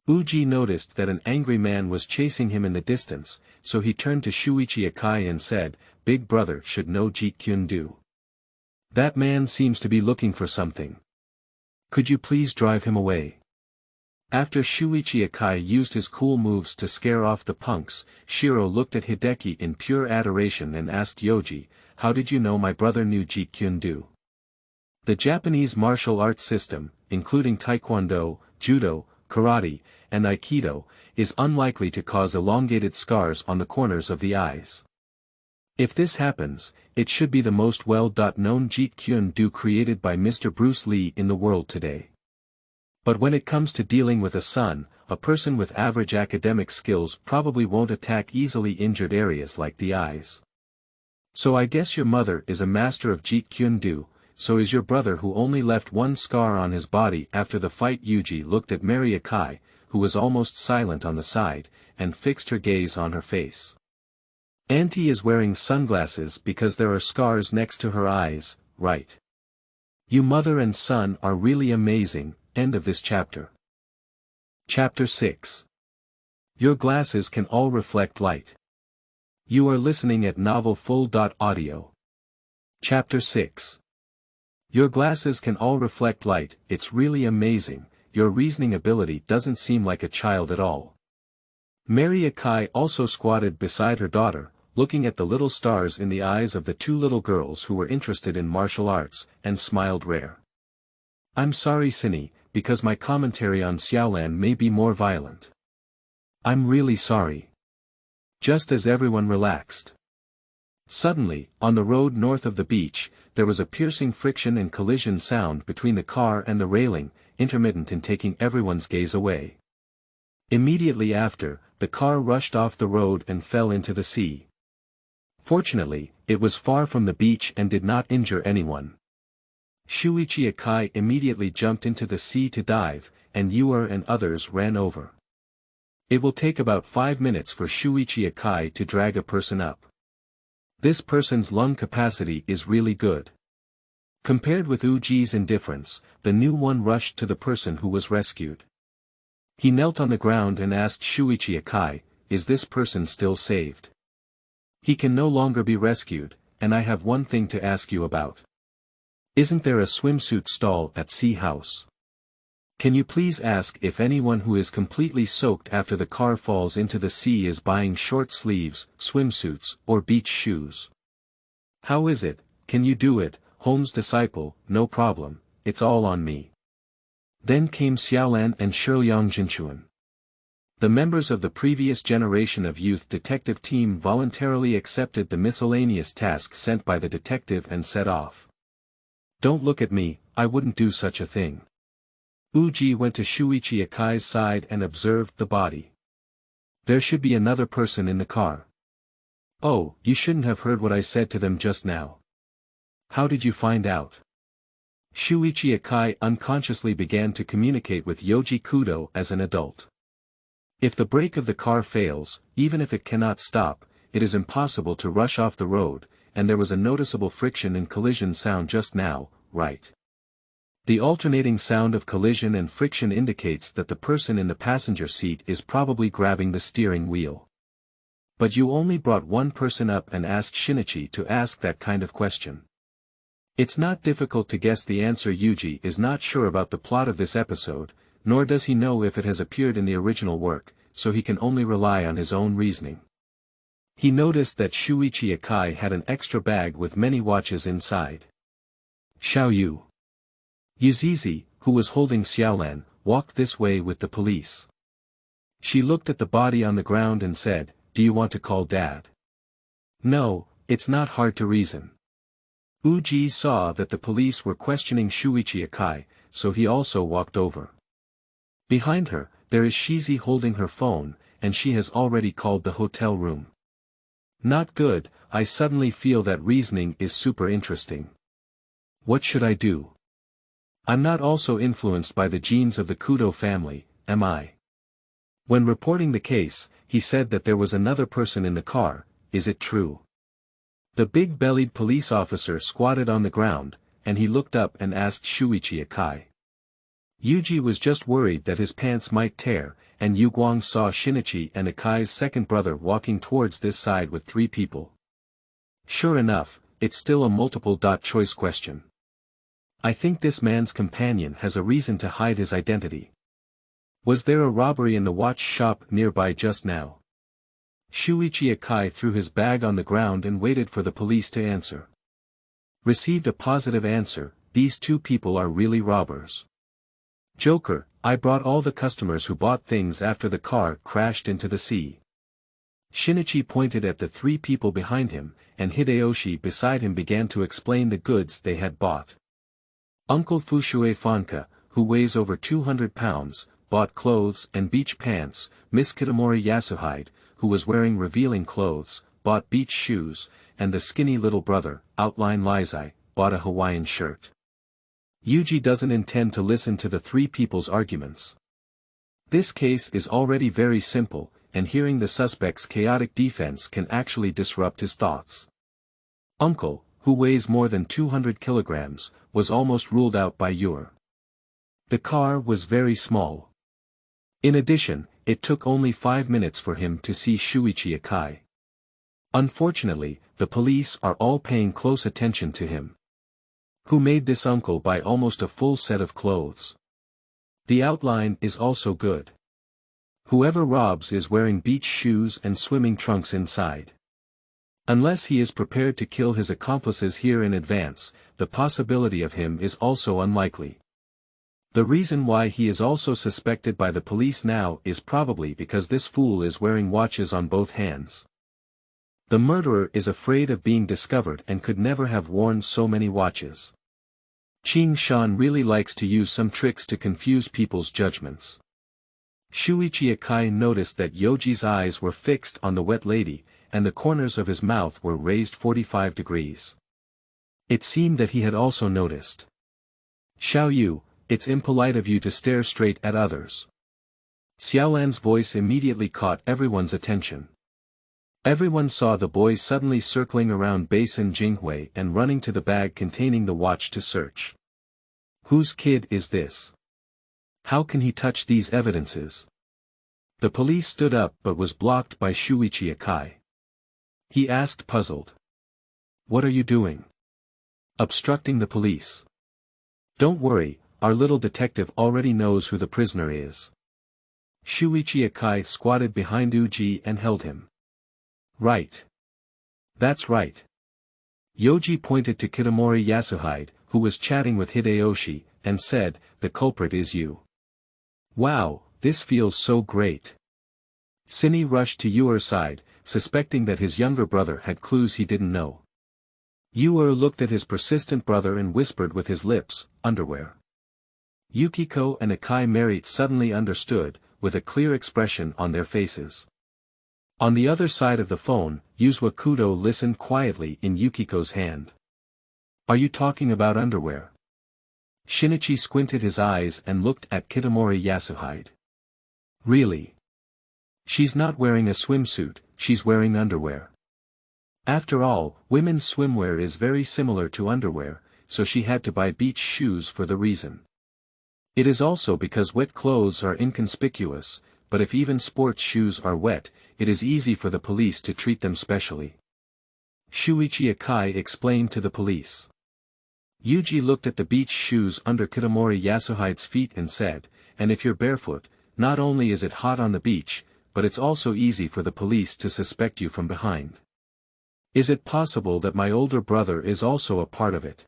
Uji noticed that an angry man was chasing him in the distance, so he turned to Shuichi Akai and said, Big brother should know Jeet Kune-do. That man seems to be looking for something. Could you please drive him away? After Shuichi Akai used his cool moves to scare off the punks, Shiro looked at Hideki in pure adoration and asked Yoji, how did you know my brother knew Jeet Kune-do? The Japanese martial arts system, including taekwondo, judo, karate, and aikido, is unlikely to cause elongated scars on the corners of the eyes. If this happens, it should be the most well-known Jeet Kune Do created by Mr. Bruce Lee in the world today. But when it comes to dealing with a son, a person with average academic skills probably won't attack easily injured areas like the eyes. So I guess your mother is a master of Jeet Kune Do, so is your brother who only left one scar on his body after the fight. Yuji looked at Mary Akai, who was almost silent on the side, and fixed her gaze on her face. Auntie is wearing sunglasses because there are scars next to her eyes, right? You mother and son are really amazing. End of this chapter. Chapter 6. Your glasses can all reflect light. You are listening at Novel Full.audio. Chapter 6. Your glasses can all reflect light. It's really amazing. Your reasoning ability doesn't seem like a child at all. Mary Akai also squatted beside her daughter, looking at the little stars in the eyes of the two little girls who were interested in martial arts, and smiled rare. I'm sorry, Cindy, because my commentary on Xiaolan may be more violent. I'm really sorry. Just as everyone relaxed. Suddenly, on the road north of the beach, there was a piercing friction and collision sound between the car and the railing, intermittent in taking everyone's gaze away. Immediately after, the car rushed off the road and fell into the sea. Fortunately, it was far from the beach and did not injure anyone. Shuichi Akai immediately jumped into the sea to dive, and Yuer and others ran over. It will take about 5 minutes for Shuichi Akai to drag a person up. This person's lung capacity is really good. Compared with Uji's indifference, the new one rushed to the person who was rescued. He knelt on the ground and asked Shuichi Akai, "Is this person still saved?" "He can no longer be rescued, and I have one thing to ask you about. Isn't there a swimsuit stall at Sea House? Can you please ask if anyone who is completely soaked after the car falls into the sea is buying short sleeves, swimsuits, or beach shoes? How is it, can you do it, Holmes' disciple?" "No problem, it's all on me." Then came Xiaolan and Shuyang Jinchuan. The members of the previous generation of youth detective team voluntarily accepted the miscellaneous task sent by the detective and set off. "Don't look at me, I wouldn't do such a thing." Uji went to Shuichi Akai's side and observed the body. "There should be another person in the car." "Oh, you shouldn't have heard what I said to them just now." "How did you find out?" Shuichi Akai unconsciously began to communicate with Yuji Kudo as an adult. If the brake of the car fails, even if it cannot stop, it is impossible to rush off the road, and there was a noticeable friction and collision sound just now, right? The alternating sound of collision and friction indicates that the person in the passenger seat is probably grabbing the steering wheel. But you only brought one person up and asked Shinichi to ask that kind of question. It's not difficult to guess the answer. Yuji is not sure about the plot of this episode, nor does he know if it has appeared in the original work, so he can only rely on his own reasoning. He noticed that Shuichi Akai had an extra bag with many watches inside. Xiaoyu Yuzizi, who was holding Xiaolan, walked this way with the police. She looked at the body on the ground and said, "Do you want to call Dad?" "No, it's not hard to reason." Uji saw that the police were questioning Shuichi Akai, so he also walked over. Behind her, there is Shizi holding her phone, and she has already called the hotel room. Not good, I suddenly feel that reasoning is super interesting. What should I do? I'm not also influenced by the genes of the Kudo family, am I? When reporting the case, he said that there was another person in the car, is it true? The big-bellied police officer squatted on the ground, and he looked up and asked Shuichi Akai. Yuji was just worried that his pants might tear, and Yuguang saw Shinichi and Akai's second brother walking towards this side with 3 people. Sure enough, it's still a multiple-choice question. I think this man's companion has a reason to hide his identity. Was there a robbery in the watch shop nearby just now? Shuichi Akai threw his bag on the ground and waited for the police to answer. Received a positive answer, these two people are really robbers. Joker, I brought all the customers who bought things after the car crashed into the sea. Shinichi pointed at the three people behind him, and Hideyoshi beside him began to explain the goods they had bought. Uncle Fushue Fonka, who weighs over 200 pounds, bought clothes and beach pants. Miss Kitamori Yasuhide, who was wearing revealing clothes, bought beach shoes, and the skinny little brother, Outline Lizai, bought a Hawaiian shirt. Yuji doesn't intend to listen to the three people's arguments. This case is already very simple, and hearing the suspect's chaotic defense can actually disrupt his thoughts. Uncle, who weighs more than 200 kilograms, was almost ruled out by Yuer. The car was very small. In addition, it took only 5 minutes for him to see Shuichi Akai. Unfortunately, the police are all paying close attention to him. Who made this uncle buy almost a full set of clothes? The outline is also good. Whoever robs is wearing beach shoes and swimming trunks inside. Unless he is prepared to kill his accomplices here in advance, the possibility of him is also unlikely. The reason why he is also suspected by the police now is probably because this fool is wearing watches on both hands. The murderer is afraid of being discovered and could never have worn so many watches. Ching Shan really likes to use some tricks to confuse people's judgments. Shuichi Akai noticed that Yoji's eyes were fixed on the wet lady, and the corners of his mouth were raised 45 degrees. It seemed that he had also noticed. Xiaoyu, it's impolite of you to stare straight at others. Xiaolan's voice immediately caught everyone's attention. Everyone saw the boy suddenly circling around Basin Jinghui and running to the bag containing the watch to search. Whose kid is this? How can he touch these evidences? The police stood up but was blocked by Shuichi Akai. He asked puzzled. What are you doing? Obstructing the police. Don't worry, our little detective already knows who the prisoner is. Shuichi Akai squatted behind Uji and held him. Right. That's right. Yoji pointed to Kitamori Yasuhide, who was chatting with Hideyoshi, and said, the culprit is you. Wow, this feels so great. Sini rushed to Yuer's side, suspecting that his younger brother had clues he didn't know. Yuer looked at his persistent brother and whispered with his lips, underwear. Yukiko and Akai Merit suddenly understood, with a clear expression on their faces. On the other side of the phone, Xue Kudo listened quietly in Yukiko's hand. Are you talking about underwear? Shinichi squinted his eyes and looked at Kitamori Yasuhide. Really? She's not wearing a swimsuit, she's wearing underwear. After all, women's swimwear is very similar to underwear, so she had to buy beach shoes for the reason. It is also because wet clothes are inconspicuous, but if even sports shoes are wet, it is easy for the police to treat them specially. Shuichi Akai explained to the police. Yuji looked at the beach shoes under Kitamori Yasuhide's feet and said, and if you're barefoot, not only is it hot on the beach, but it's also easy for the police to suspect you from behind. Is it possible that my older brother is also a part of it?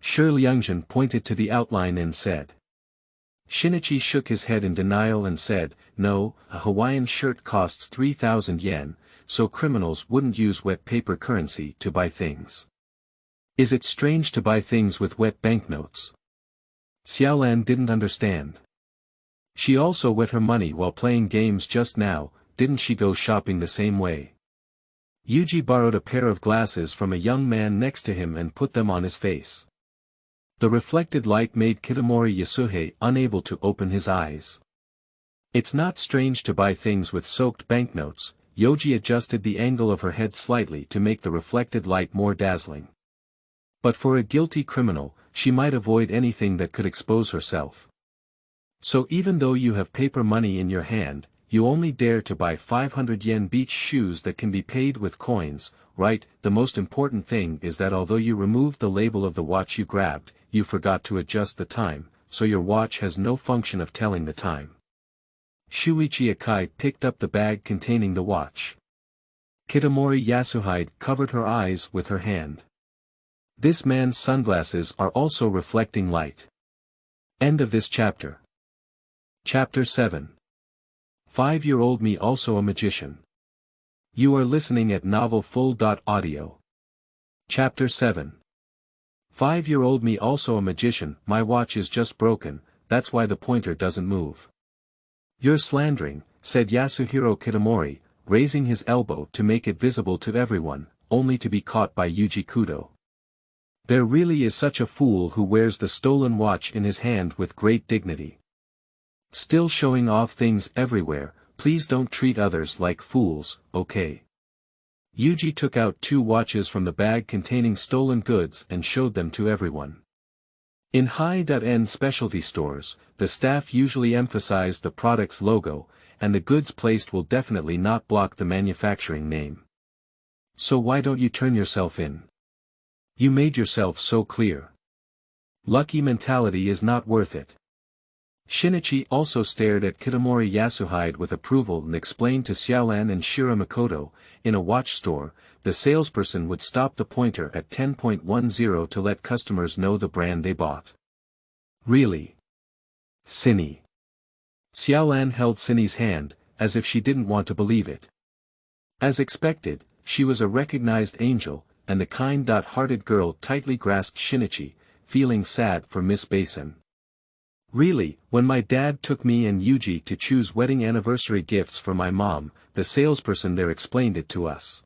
Shi Liangjin pointed to the outline and said. Shinichi shook his head in denial and said, no, a Hawaiian shirt costs 3,000 yen, so criminals wouldn't use wet paper currency to buy things. Is it strange to buy things with wet banknotes? Xiaolan didn't understand. She also wet her money while playing games just now, didn't she go shopping the same way? Yuji borrowed a pair of glasses from a young man next to him and put them on his face. The reflected light made Kitamori Yasuhide unable to open his eyes. It's not strange to buy things with soaked banknotes. Yoji adjusted the angle of her head slightly to make the reflected light more dazzling. But for a guilty criminal, she might avoid anything that could expose herself. So even though you have paper money in your hand, you only dare to buy 500 yen beach shoes that can be paid with coins, right? The most important thing is that although you removed the label of the watch you grabbed, you forgot to adjust the time, so your watch has no function of telling the time. Shuichi Akai picked up the bag containing the watch. Kitamori Yasuhide covered her eyes with her hand. This man's sunglasses are also reflecting light. End of this chapter. Chapter 7. 5-year-old me also a magician. You are listening at novelfull.audio. Chapter 7. 5-year-old me also a magician. My watch is just broken, that's why the pointer doesn't move. You're slandering, said Yasuhiro Kitamori, raising his elbow to make it visible to everyone, only to be caught by Yuji Kudo. There really is such a fool who wears the stolen watch in his hand with great dignity. Still showing off things everywhere, please don't treat others like fools, okay? Yuji took out 2 watches from the bag containing stolen goods and showed them to everyone. In high-end specialty stores, the staff usually emphasize the product's logo, and the goods placed will definitely not block the manufacturing name. So why don't you turn yourself in? You made yourself so clear. Lucky mentality is not worth it. Shinichi also stared at Kitamori Yasuhide with approval and explained to Xiaolan and Shira Makoto, in a watch store, the salesperson would stop the pointer at 10.10 to let customers know the brand they bought. Really? Cinny. Xiaolan held Cinny's hand, as if she didn't want to believe it. As expected, she was a recognized angel, and the kind-hearted girl tightly grasped Shinichi, feeling sad for Miss Basin. Really, when my dad took me and Yuji to choose wedding anniversary gifts for my mom, the salesperson there explained it to us.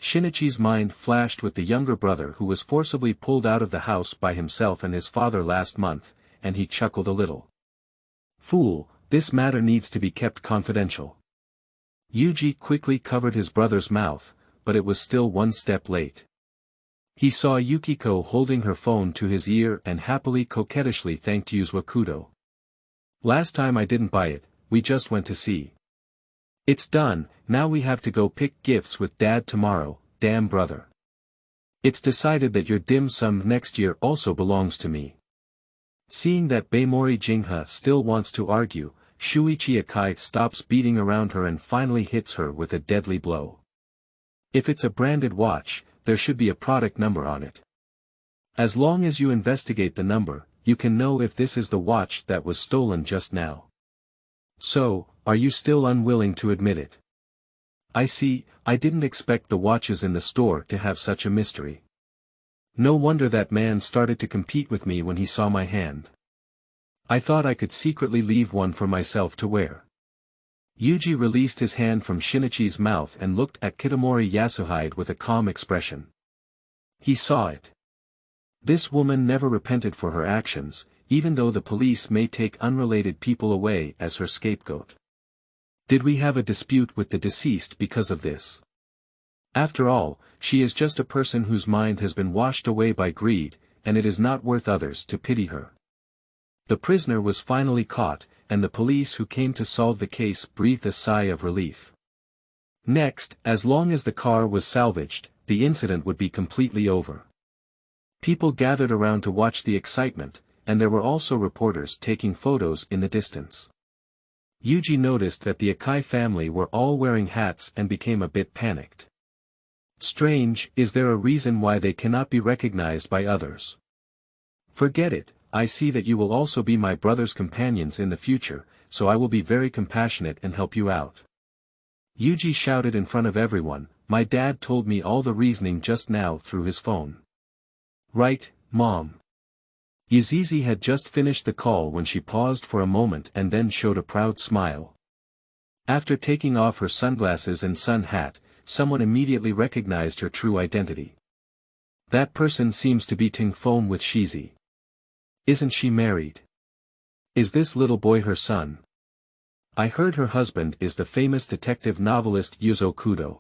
Shinichi's mind flashed with the younger brother who was forcibly pulled out of the house by himself and his father last month, and he chuckled a little. Fool, this matter needs to be kept confidential. Yuji quickly covered his brother's mouth, but it was still one step late. He saw Yukiko holding her phone to his ear and happily coquettishly thanked Yuzue Kudo. Last time I didn't buy it, we just went to see. It's done, now we have to go pick gifts with Dad tomorrow, damn brother. It's decided that your dim sum next year also belongs to me. Seeing that Baemori Jingha still wants to argue, Shuichi Akai stops beating around her and finally hits her with a deadly blow. If it's a branded watch, there should be a product number on it. As long as you investigate the number, you can know if this is the watch that was stolen just now. So, are you still unwilling to admit it? I see, I didn't expect the watches in the store to have such a mystery. No wonder that man started to compete with me when he saw my hand. I thought I could secretly leave one for myself to wear. Yuji released his hand from Shinichi's mouth and looked at Kitamori Yasuhide with a calm expression. He saw it. This woman never repented for her actions, even though the police may take unrelated people away as her scapegoat. Did we have a dispute with the deceased because of this? After all, she is just a person whose mind has been washed away by greed, and it is not worth others to pity her. The prisoner was finally caught, and the police who came to solve the case breathed a sigh of relief. Next, as long as the car was salvaged, the incident would be completely over. People gathered around to watch the excitement, and there were also reporters taking photos in the distance. Yuji noticed that the Akai family were all wearing hats and became a bit panicked. Strange, is there a reason why they cannot be recognized by others? Forget it. I see that you will also be my brother's companions in the future, so I will be very compassionate and help you out. Yuji shouted in front of everyone, my dad told me all the reasoning just now through his phone. Right, Mom. Yuzizi had just finished the call when she paused for a moment and then showed a proud smile. After taking off her sunglasses and sun hat, someone immediately recognized her true identity. That person seems to be Tingfone with Shizi. Isn't she married? Is this little boy her son? I heard her husband is the famous detective novelist Yuzue Kudo.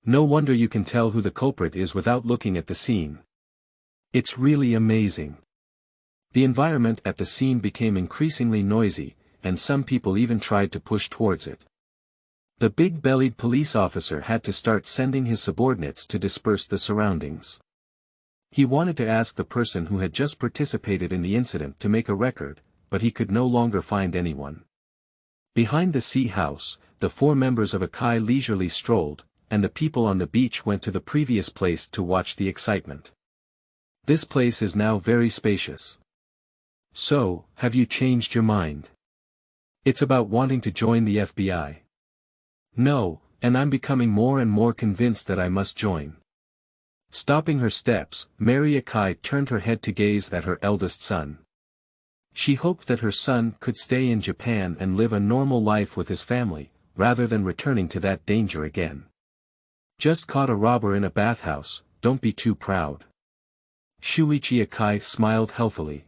No wonder you can tell who the culprit is without looking at the scene. It's really amazing. The environment at the scene became increasingly noisy, and some people even tried to push towards it. The big-bellied police officer had to start sending his subordinates to disperse the surroundings. He wanted to ask the person who had just participated in the incident to make a record, but he could no longer find anyone. Behind the sea house, the 4 members of Akai leisurely strolled, and the people on the beach went to the previous place to watch the excitement. This place is now very spacious. So, have you changed your mind? It's about wanting to join the FBI. No, and I'm becoming more and more convinced that I must join. Stopping her steps, Mary Akai turned her head to gaze at her eldest son. She hoped that her son could stay in Japan and live a normal life with his family, rather than returning to that danger again. Just caught a robber in a bathhouse, don't be too proud. Shuichi Akai smiled healthily.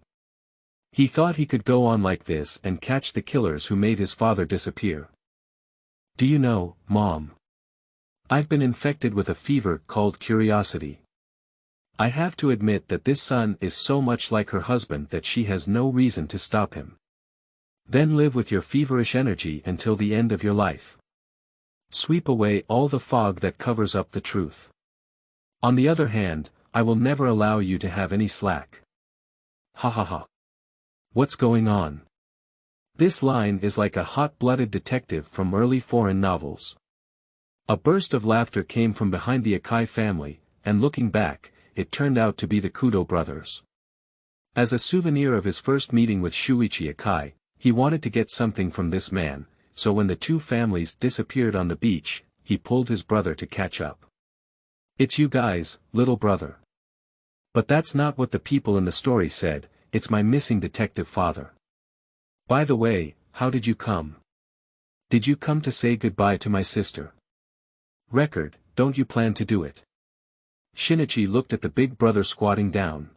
He thought he could go on like this and catch the killers who made his father disappear. Do you know, Mom? I've been infected with a fever called curiosity. I have to admit that this son is so much like her husband that she has no reason to stop him. Then live with your feverish energy until the end of your life. Sweep away all the fog that covers up the truth. On the other hand, I will never allow you to have any slack. Ha ha ha. What's going on? This line is like a hot-blooded detective from early foreign novels. A burst of laughter came from behind the Akai family, and looking back, it turned out to be the Kudo brothers. As a souvenir of his first meeting with Shuichi Akai, he wanted to get something from this man, so when the two families disappeared on the beach, he pulled his brother to catch up. It's you guys, little brother. But that's not what the people in the story said, it's my missing detective father. By the way, how did you come? Did you come to say goodbye to my sister? Record, don't you plan to do it? Shinichi looked at the big brother squatting down.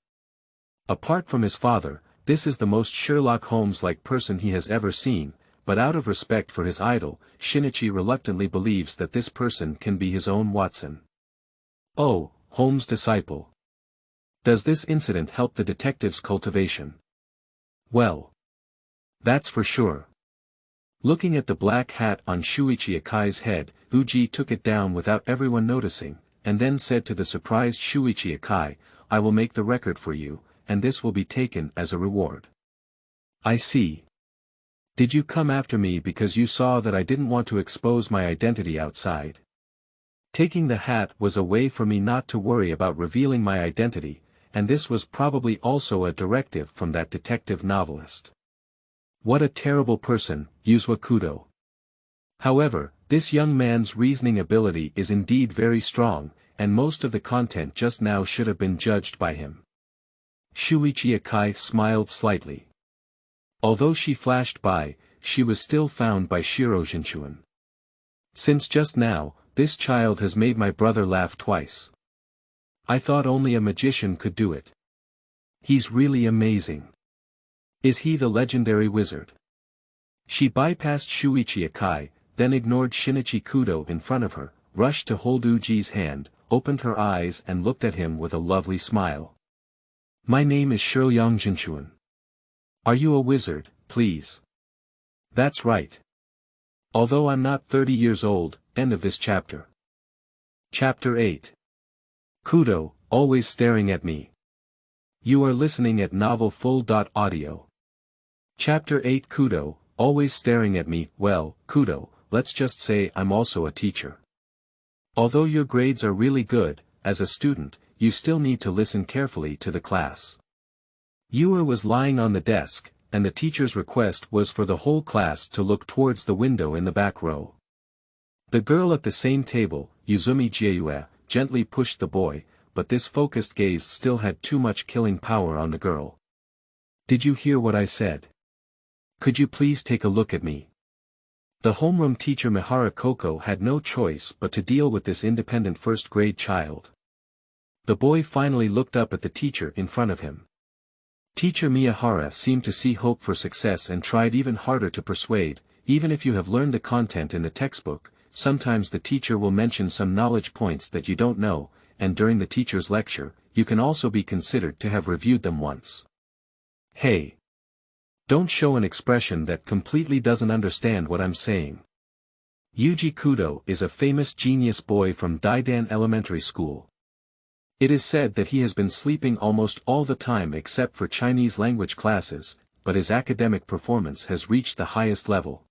Apart from his father, this is the most Sherlock Holmes-like person he has ever seen, but out of respect for his idol, Shinichi reluctantly believes that this person can be his own Watson. Oh, Holmes' disciple. Does this incident help the detective's cultivation? Well, that's for sure. Looking at the black hat on Shuichi Akai's head, Uji took it down without everyone noticing, and then said to the surprised Shuichi Akai, I will make the record for you, and this will be taken as a reward. I see. Did you come after me because you saw that I didn't want to expose my identity outside? Taking the hat was a way for me not to worry about revealing my identity, and this was probably also a directive from that detective novelist. What a terrible person, Yuzue Kudo. However, this young man's reasoning ability is indeed very strong, and most of the content just now should have been judged by him. Shuichi Akai smiled slightly. Although she flashed by, she was still found by Shiro Jinchuan. Since just now, this child has made my brother laugh twice. I thought only a magician could do it. He's really amazing. Is he the legendary wizard? She bypassed Shuichi Akai, then ignored Shinichi Kudo in front of her, rushed to hold Uji's hand, opened her eyes and looked at him with a lovely smile. My name is Shiryong Jinchuan. Are you a wizard, please? That's right. Although I'm not 30 years old, end of this chapter. Chapter 8. Kudo, always staring at me. You are listening at novelfull.audio. Chapter 8 Kudo, always staring at me. Well, Kudo, let's just say I'm also a teacher. Although your grades are really good, as a student, you still need to listen carefully to the class. Yuer was lying on the desk, and the teacher's request was for the whole class to look towards the window in the back row. The girl at the same table, Yuzumi Jieyue, gently pushed the boy, but this focused gaze still had too much killing power on the girl. Did you hear what I said? Could you please take a look at me? The homeroom teacher Mihara Koko had no choice but to deal with this independent first-grade child. The boy finally looked up at the teacher in front of him. Teacher Miyahara seemed to see hope for success and tried even harder to persuade, even if you have learned the content in the textbook, sometimes the teacher will mention some knowledge points that you don't know, and during the teacher's lecture, you can also be considered to have reviewed them once. Hey! Don't show an expression that completely doesn't understand what I'm saying. Yuji Kudo is a famous genius boy from Daidan Elementary School. It is said that he has been sleeping almost all the time except for Chinese language classes, but his academic performance has reached the highest level.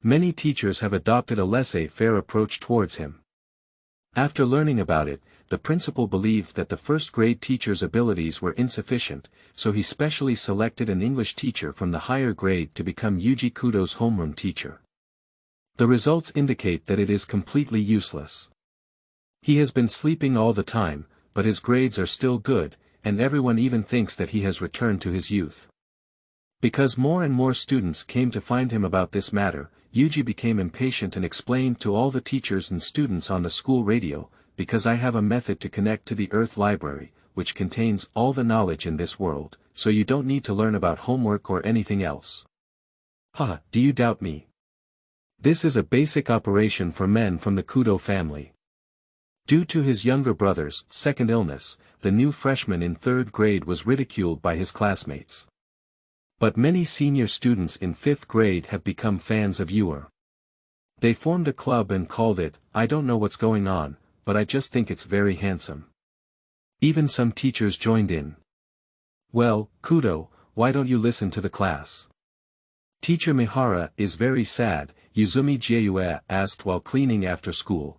Many teachers have adopted a laissez-faire approach towards him. After learning about it, the principal believed that the first-grade teacher's abilities were insufficient, so he specially selected an English teacher from the higher grade to become Yuji Kudo's homeroom teacher. The results indicate that it is completely useless. He has been sleeping all the time, but his grades are still good, and everyone even thinks that he has returned to his youth. Because more and more students came to find him about this matter, Yuji became impatient and explained to all the teachers and students on the school radio, because I have a method to connect to the Earth Library, which contains all the knowledge in this world, so you don't need to learn about homework or anything else. Haha, do you doubt me? This is a basic operation for men from the Kudo family. Due to his younger brother's second illness, the new freshman in third grade was ridiculed by his classmates. But many senior students in fifth grade have become fans of Yuer. They formed a club and called it, I don't know what's going on, but I just think it's very handsome. Even some teachers joined in. Well, Kudo, why don't you listen to the class? Teacher Mihara is very sad, Yuzumi Jieyue asked while cleaning after school.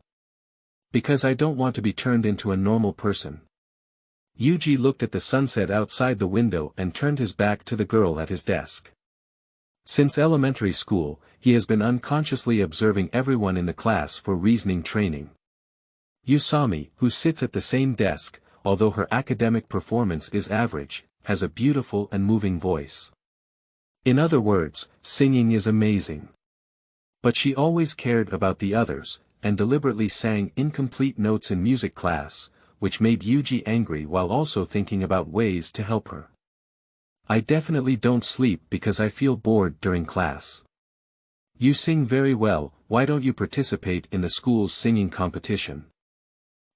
Because I don't want to be turned into a normal person. Yuji looked at the sunset outside the window and turned his back to the girl at his desk. Since elementary school, he has been unconsciously observing everyone in the class for reasoning training. Yusami, who sits at the same desk, although her academic performance is average, has a beautiful and moving voice. In other words, singing is amazing. But she always cared about the others, and deliberately sang incomplete notes in music class, which made Yuji angry while also thinking about ways to help her. I definitely don't sleep because I feel bored during class. You sing very well, why don't you participate in the school's singing competition?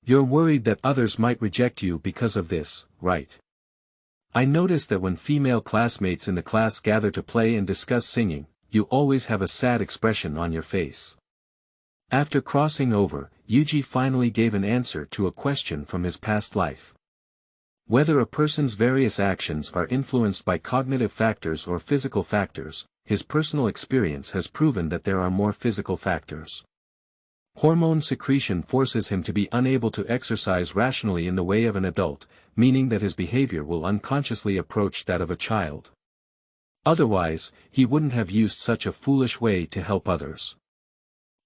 You're worried that others might reject you because of this, right? I notice that when female classmates in the class gather to play and discuss singing, you always have a sad expression on your face. After crossing over, Yuji finally gave an answer to a question from his past life. Whether a person's various actions are influenced by cognitive factors or physical factors, his personal experience has proven that there are more physical factors. Hormone secretion forces him to be unable to exercise rationally in the way of an adult, meaning that his behavior will unconsciously approach that of a child. Otherwise, he wouldn't have used such a foolish way to help others.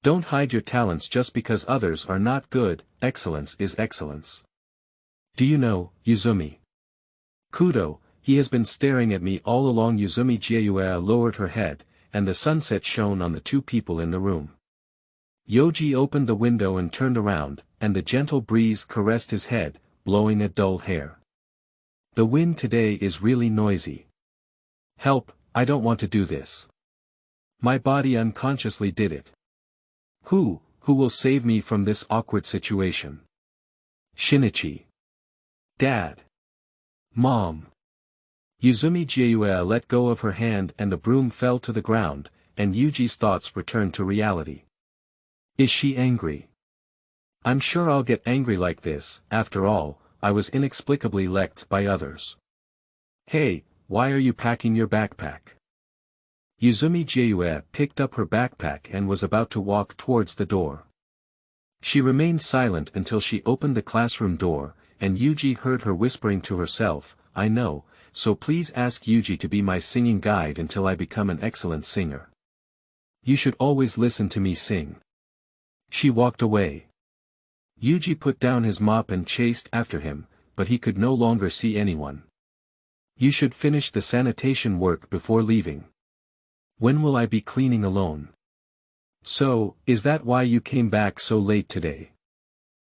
Don't hide your talents just because others are not good, excellence is excellence. Do you know, Yuzumi Kudo, he has been staring at me all along. Yuzumi Jieyue lowered her head, and the sunset shone on the two people in the room. Yoji opened the window and turned around, and the gentle breeze caressed his head, blowing a dull hair. The wind today is really noisy. Help, I don't want to do this. My body unconsciously did it. Who will save me from this awkward situation? Shinichi. Dad. Mom. Yuzumi Jieyue let go of her hand and the broom fell to the ground, and Yuji's thoughts returned to reality. Is she angry? I'm sure I'll get angry like this. After all, I was inexplicably left by others. Hey, why are you packing your backpack? Yuzumi Jieyue picked up her backpack and was about to walk towards the door. She remained silent until she opened the classroom door, and Yuji heard her whispering to herself, I know, so please ask Yuji to be my singing guide until I become an excellent singer. You should always listen to me sing. She walked away. Yuji put down his mop and chased after him, but he could no longer see anyone. You should finish the sanitation work before leaving. When will I be cleaning alone? So, is that why you came back so late today?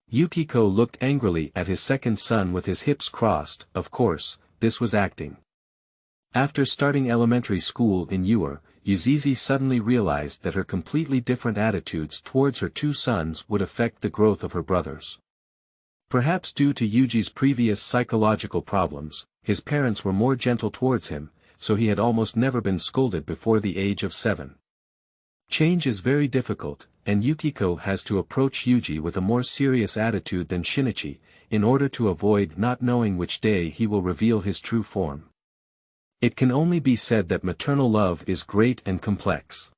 Yukiko looked angrily at his second son with his hips crossed. Of course, this was acting. After starting elementary school in Yuer, Yuzizi suddenly realized that her completely different attitudes towards her two sons would affect the growth of her brothers. Perhaps due to Yuji's previous psychological problems, his parents were more gentle towards him, so he had almost never been scolded before the age of 7. Change is very difficult, and Yukiko has to approach Yuji with a more serious attitude than Shinichi, in order to avoid not knowing which day he will reveal his true form. It can only be said that maternal love is great and complex.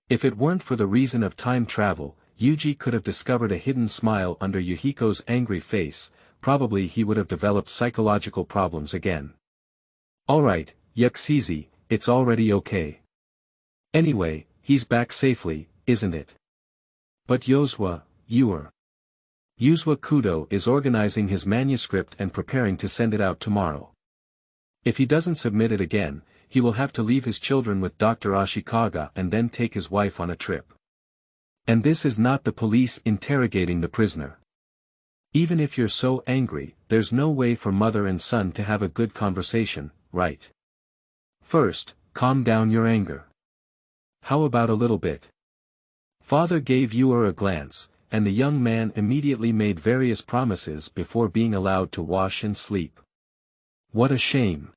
If it weren't for the reason of time travel, Yuji could have discovered a hidden smile under Yuhiko's angry face, probably he would have developed psychological problems again. Alright, Yuxizi, it's already okay. Anyway, he's back safely, isn't it? But Yuzue Kudo is organizing his manuscript and preparing to send it out tomorrow. If he doesn't submit it again, he will have to leave his children with Dr. Ashikaga and then take his wife on a trip. And this is not the police interrogating the prisoner. Even if you're so angry, there's no way for mother and son to have a good conversation, right? First, calm down your anger. How about a little bit? Father gave Yuer a glance, and the young man immediately made various promises before being allowed to wash and sleep. What a shame.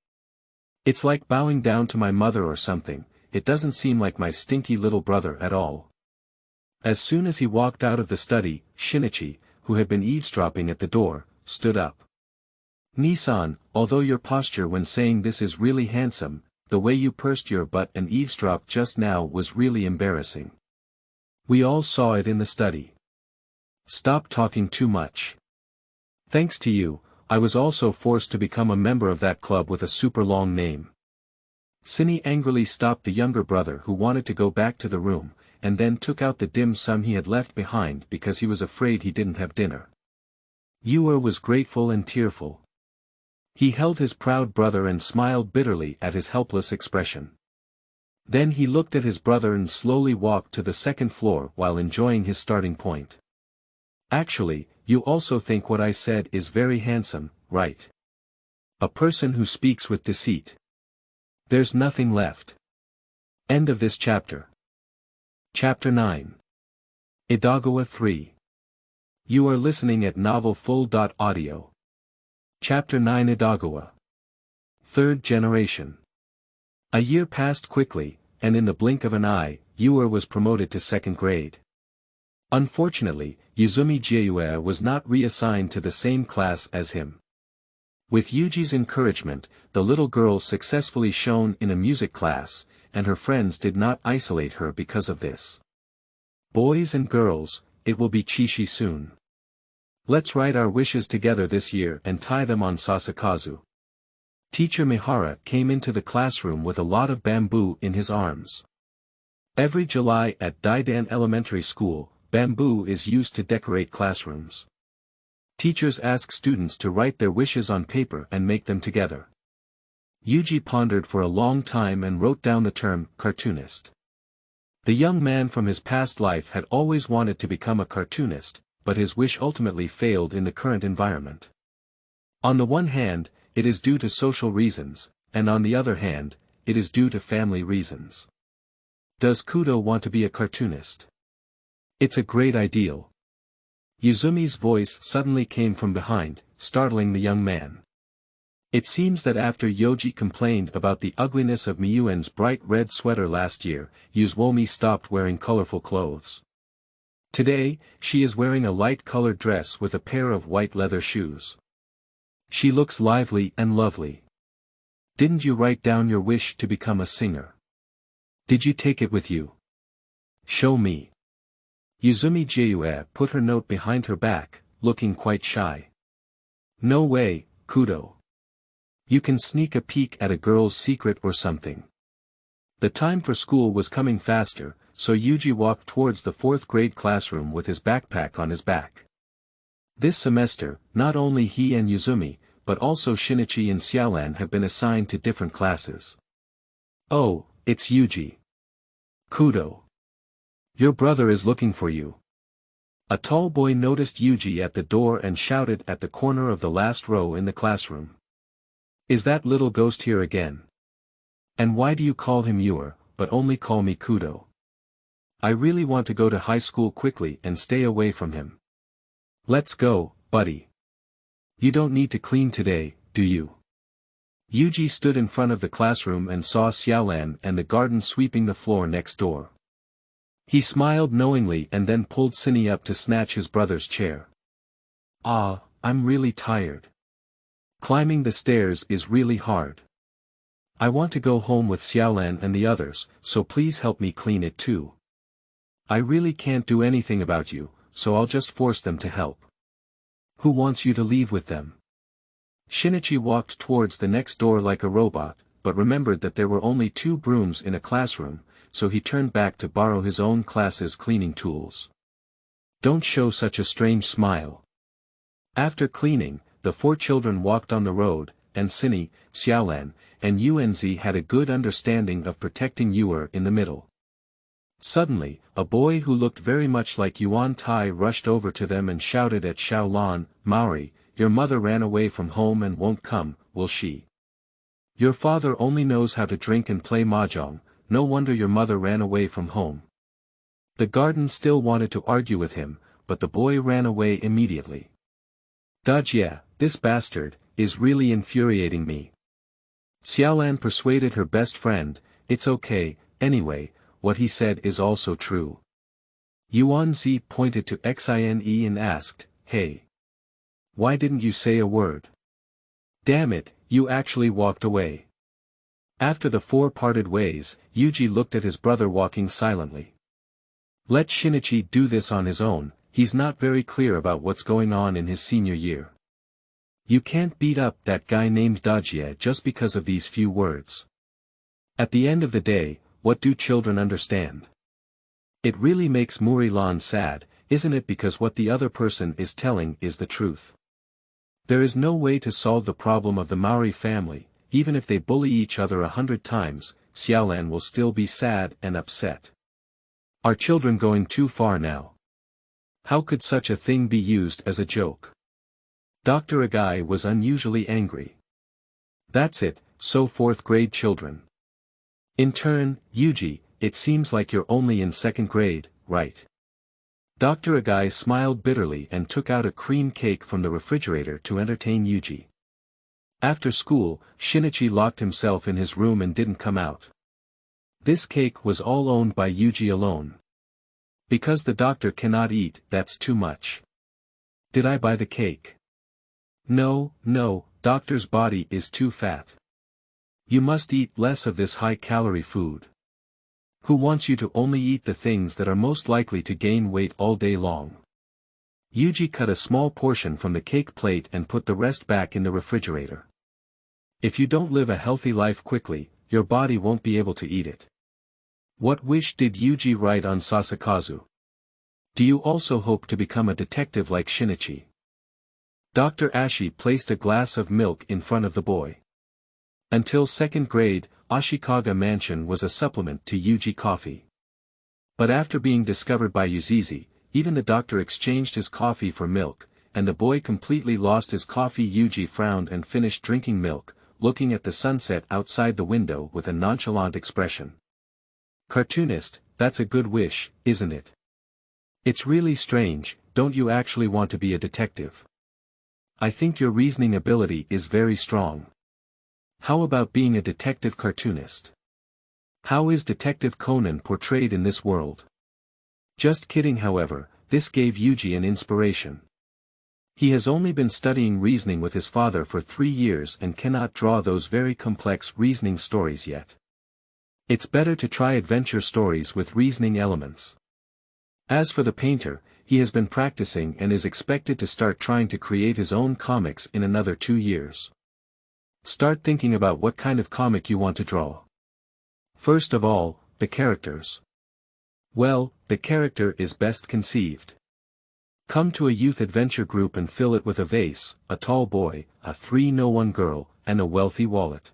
It's like bowing down to my mother or something, it doesn't seem like my stinky little brother at all. As soon as he walked out of the study, Shinichi, who had been eavesdropping at the door, stood up. Nissan, although your posture when saying this is really handsome, the way you pursed your butt and eavesdropped just now was really embarrassing. We all saw it in the study. Stop talking too much. Thanks to you, I was also forced to become a member of that club with a super long name. Cinny angrily stopped the younger brother who wanted to go back to the room, and then took out the dim sum he had left behind because he was afraid he didn't have dinner. Yuer was grateful and tearful. He held his proud brother and smiled bitterly at his helpless expression. Then he looked at his brother and slowly walked to the second floor while enjoying his starting point. Actually, you also think what I said is very handsome, right? A person who speaks with deceit. There's nothing left. End of this chapter. Chapter 9. Edogawa III. You are listening at novelfull.audio. Chapter 9 Edogawa. Third generation. A year passed quickly, and in the blink of an eye, Yuer was promoted to second grade. Unfortunately, Yuzumi Jiue was not reassigned to the same class as him. With Yuji's encouragement, the little girl successfully shone in a music class, and her friends did not isolate her because of this. Boys and girls, it will be Chishi soon. Let's write our wishes together this year and tie them on Sasakazu. Teacher Mihara came into the classroom with a lot of bamboo in his arms. Every July at Daidan Elementary School, bamboo is used to decorate classrooms. Teachers ask students to write their wishes on paper and make them together. Yuji pondered for a long time and wrote down the term, cartoonist. The young man from his past life had always wanted to become a cartoonist, but his wish ultimately failed in the current environment. On the one hand, it is due to social reasons, and on the other hand, it is due to family reasons. Does Kudo want to be a cartoonist? It's a great ideal. Yuzumi's voice suddenly came from behind, startling the young man. It seems that after Yoji complained about the ugliness of Miyuen's bright red sweater last year, Yuzuomi stopped wearing colorful clothes. Today, she is wearing a light-colored dress with a pair of white leather shoes. She looks lively and lovely. Didn't you write down your wish to become a singer? Did you take it with you? Show me. Yuzumi Jiue put her note behind her back, looking quite shy. No way, Kudo. You can sneak a peek at a girl's secret or something. The time for school was coming faster, so Yuji walked towards the fourth grade classroom with his backpack on his back. This semester, not only he and Yuzumi, but also Shinichi and Xiaolan have been assigned to different classes. Oh, it's Yuji. Kudo. Your brother is looking for you. A tall boy noticed Yuji at the door and shouted at the corner of the last row in the classroom. Is that little ghost here again? And why do you call him Yuer, but only call me Kudo? I really want to go to high school quickly and stay away from him. Let's go, buddy. You don't need to clean today, do you? Yuji stood in front of the classroom and saw Xiaolan and the garden sweeping the floor next door. He smiled knowingly and then pulled Cinny up to snatch his brother's chair. Ah, I'm really tired. Climbing the stairs is really hard. I want to go home with Xiaolan and the others, so please help me clean it too. I really can't do anything about you, so I'll just force them to help. Who wants you to leave with them? Shinichi walked towards the next door like a robot, but remembered that there were only 2 brooms in a classroom, so he turned back to borrow his own class's cleaning tools. Don't show such a strange smile. After cleaning, the 4 children walked on the road, and Cinny, Xiaolan, and Yuanzi had a good understanding of protecting Yuer in the middle. Suddenly, a boy who looked very much like Yuan Tai rushed over to them and shouted at Xiaolan, Maori, your mother ran away from home and won't come, will she? Your father only knows how to drink and play mahjong, no wonder your mother ran away from home. The garden still wanted to argue with him, but the boy ran away immediately. Dajie, this bastard, is really infuriating me. Xiaolan persuaded her best friend, it's okay, anyway, what he said is also true. Yuanzi pointed to Xine and asked, hey. Why didn't you say a word? Damn it, you actually walked away. After the 4 parted ways, Yuji looked at his brother walking silently. Let Shinichi do this on his own, he's not very clear about what's going on in his senior year. You can't beat up that guy named Dajie just because of these few words. At the end of the day, what do children understand? It really makes Muri-lan sad, isn't it, because what the other person is telling is the truth. There is no way to solve the problem of the Maori family, even if they bully each other 100 times, Xiaolan will still be sad and upset. Are children going too far now? How could such a thing be used as a joke? Dr. Akai was unusually angry. That's it, so 4th grade children. In turn, Yuji, it seems like you're only in 2nd grade, right? Dr. Akai smiled bitterly and took out a cream cake from the refrigerator to entertain Yuji. After school, Shinichi locked himself in his room and didn't come out. This cake was all owned by Yuji alone. Because the doctor cannot eat, that's too much. Did I buy the cake? No, doctor's body is too fat. You must eat less of this high-calorie food. Who wants you to only eat the things that are most likely to gain weight all day long? Yuji cut a small portion from the cake plate and put the rest back in the refrigerator. If you don't live a healthy life quickly, your body won't be able to eat it. What wish did Yuji write on Sasakazu? Do you also hope to become a detective like Shinichi? Dr. Ashi placed a glass of milk in front of the boy. Until 2nd grade, Ashikaga Mansion was a supplement to Yuji coffee. But after being discovered by Yuzizi, even the doctor exchanged his coffee for milk, and the boy completely lost his coffee. Yuji frowned and finished drinking milk, looking at the sunset outside the window with a nonchalant expression. Cartoonist, that's a good wish, isn't it? It's really strange, don't you actually want to be a detective? I think your reasoning ability is very strong. How about being a detective cartoonist? How is Detective Conan portrayed in this world? Just kidding. However, this gave Yuji an inspiration. He has only been studying reasoning with his father for 3 years and cannot draw those very complex reasoning stories yet. It's better to try adventure stories with reasoning elements. As for the painter, he has been practicing and is expected to start trying to create his own comics in another 2 years. Start thinking about what kind of comic you want to draw. First of all, the characters. Well, the character is best conceived. Come to a youth adventure group and fill it with a vase, a tall boy, a 3-no-1 girl, and a wealthy wallet.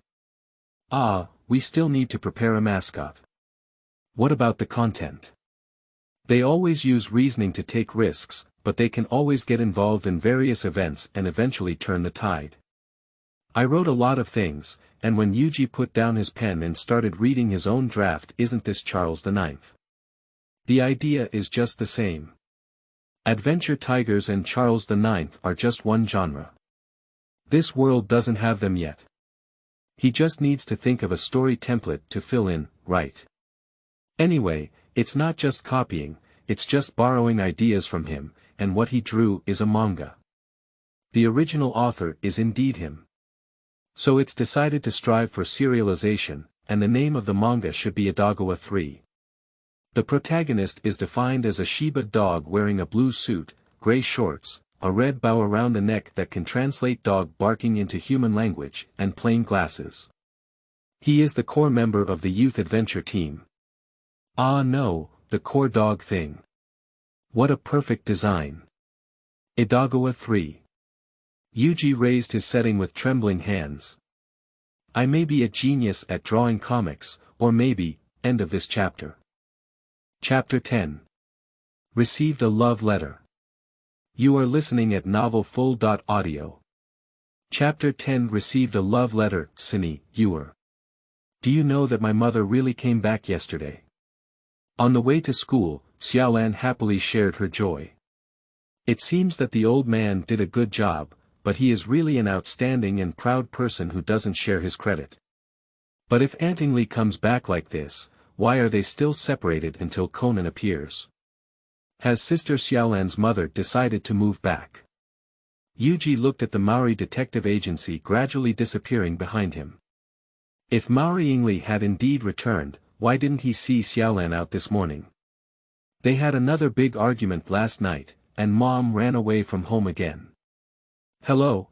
We still need to prepare a mascot. What about the content? They always use reasoning to take risks, but they can always get involved in various events and eventually turn the tide. I wrote a lot of things, and when Yuji put down his pen and started reading his own draft, isn't this Charles IX? The idea is just the same. Adventure tigers and Charles IX are just one genre. This world doesn't have them yet. He just needs to think of a story template to fill in, right? Anyway, it's not just copying, it's just borrowing ideas from him, and what he drew is a manga. The original author is indeed him. So it's decided to strive for serialization, and the name of the manga should be Edogawa III. The protagonist is defined as a Shiba dog wearing a blue suit, gray shorts, a red bow around the neck that can translate dog barking into human language, and plain glasses. He is the core member of the youth adventure team. Ah no, the core dog thing. What a perfect design. Edogawa III. Yuji raised his setting with trembling hands. I may be a genius at drawing comics, or maybe, end of this chapter. Chapter 10. Received a love letter. You are listening at novelfull.audio. Chapter 10 Received a love letter, Cine, Yuer. Do you know that my mother really came back yesterday? On the way to school, Xiaolan happily shared her joy. It seems that the old man did a good job, but he is really an outstanding and proud person who doesn't share his credit. But if Aunt Ingli comes back like this, why are they still separated until Conan appears? Has Sister Xiaolan's mother decided to move back? Yuji looked at the Maori detective agency gradually disappearing behind him. If Maori Ingli had indeed returned, why didn't he see Xiaolan out this morning? They had another big argument last night, and Mom ran away from home again. Hello,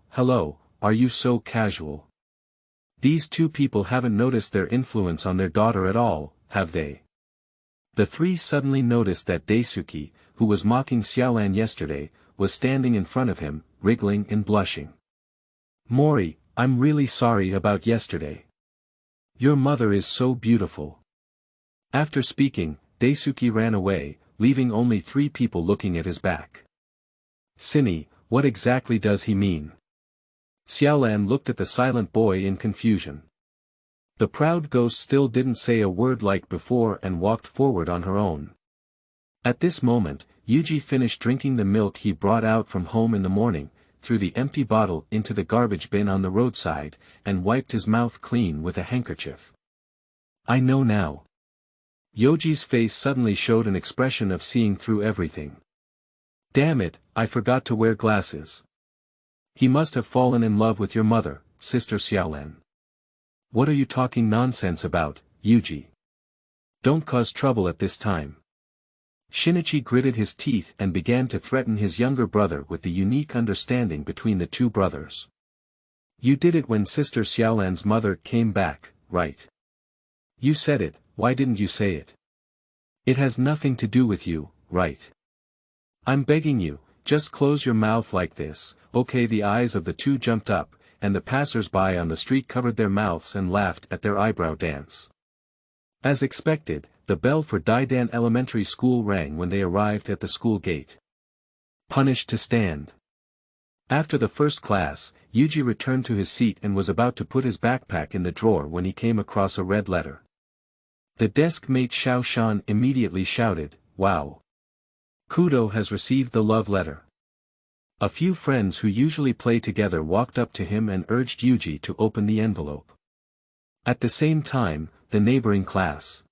are you so casual? These two people haven't noticed their influence on their daughter at all, have they? The three suddenly noticed that Daisuke, who was mocking Xiaolan yesterday, was standing in front of him, wriggling and blushing. Mori, I'm really sorry about yesterday. Your mother is so beautiful. After speaking, Daisuke ran away, leaving only three people looking at his back. Cine, what exactly does he mean? Xiaolan looked at the silent boy in confusion. The proud ghost still didn't say a word like before and walked forward on her own. At this moment, Yuji finished drinking the milk he brought out from home in the morning, threw the empty bottle into the garbage bin on the roadside, and wiped his mouth clean with a handkerchief. I know now. Yoji's face suddenly showed an expression of seeing through everything. Damn it, I forgot to wear glasses. He must have fallen in love with your mother, Sister Xiaolan. What are you talking nonsense about, Yuji? Don't cause trouble at this time. Shinichi gritted his teeth and began to threaten his younger brother with the unique understanding between the two brothers. You did it when Sister Xiaolan's mother came back, right? You said it, why didn't you say it? It has nothing to do with you, right? I'm begging you, just close your mouth like this. Okay, the eyes of the two jumped up, and the passers-by on the street covered their mouths and laughed at their eyebrow dance. As expected, the bell for Daidan Elementary School rang when they arrived at the school gate. Punished to stand. After the first class, Yuji returned to his seat and was about to put his backpack in the drawer when he came across a red letter. The desk mate Xiao Shan immediately shouted, "Wow! Kudo has received the love letter." A few friends who usually play together walked up to him and urged Yuji to open the envelope. At the same time, the neighboring class.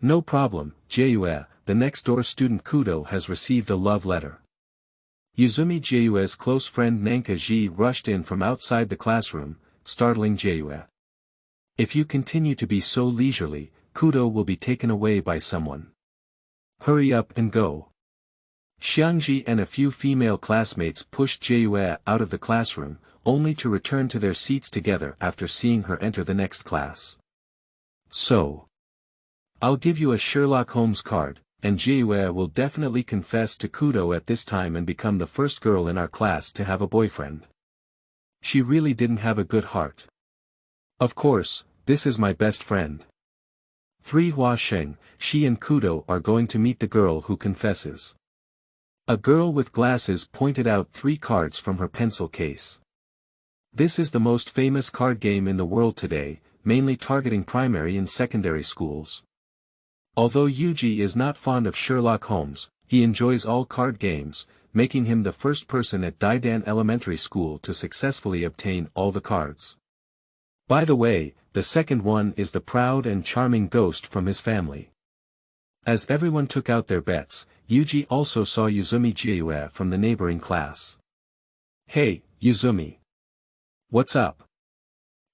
No problem, Jue, the next-door student Kudo has received a love letter. Yuzumi Jue's close friend Nanka Ji rushed in from outside the classroom, startling Jue. If you continue to be so leisurely, Kudo will be taken away by someone. Hurry up and go. Xiangji and a few female classmates pushed Jue out of the classroom, only to return to their seats together after seeing her enter the next class. So. I'll give you a Sherlock Holmes card, and Jue will definitely confess to Kudo at this time and become the first girl in our class to have a boyfriend. She really didn't have a good heart. Of course, this is my best friend. 3 Hua Sheng, she and Kudo are going to meet the girl who confesses. A girl with glasses pointed out 3 cards from her pencil case. This is the most famous card game in the world today, mainly targeting primary and secondary schools. Although Yuji is not fond of Sherlock Holmes, he enjoys all card games, making him the first person at Daidan Elementary School to successfully obtain all the cards. By the way, the second one is the proud and charming ghost from his family. As everyone took out their bets, Yuji also saw Yuzumi Jue from the neighboring class. Hey, Yuzumi. What's up?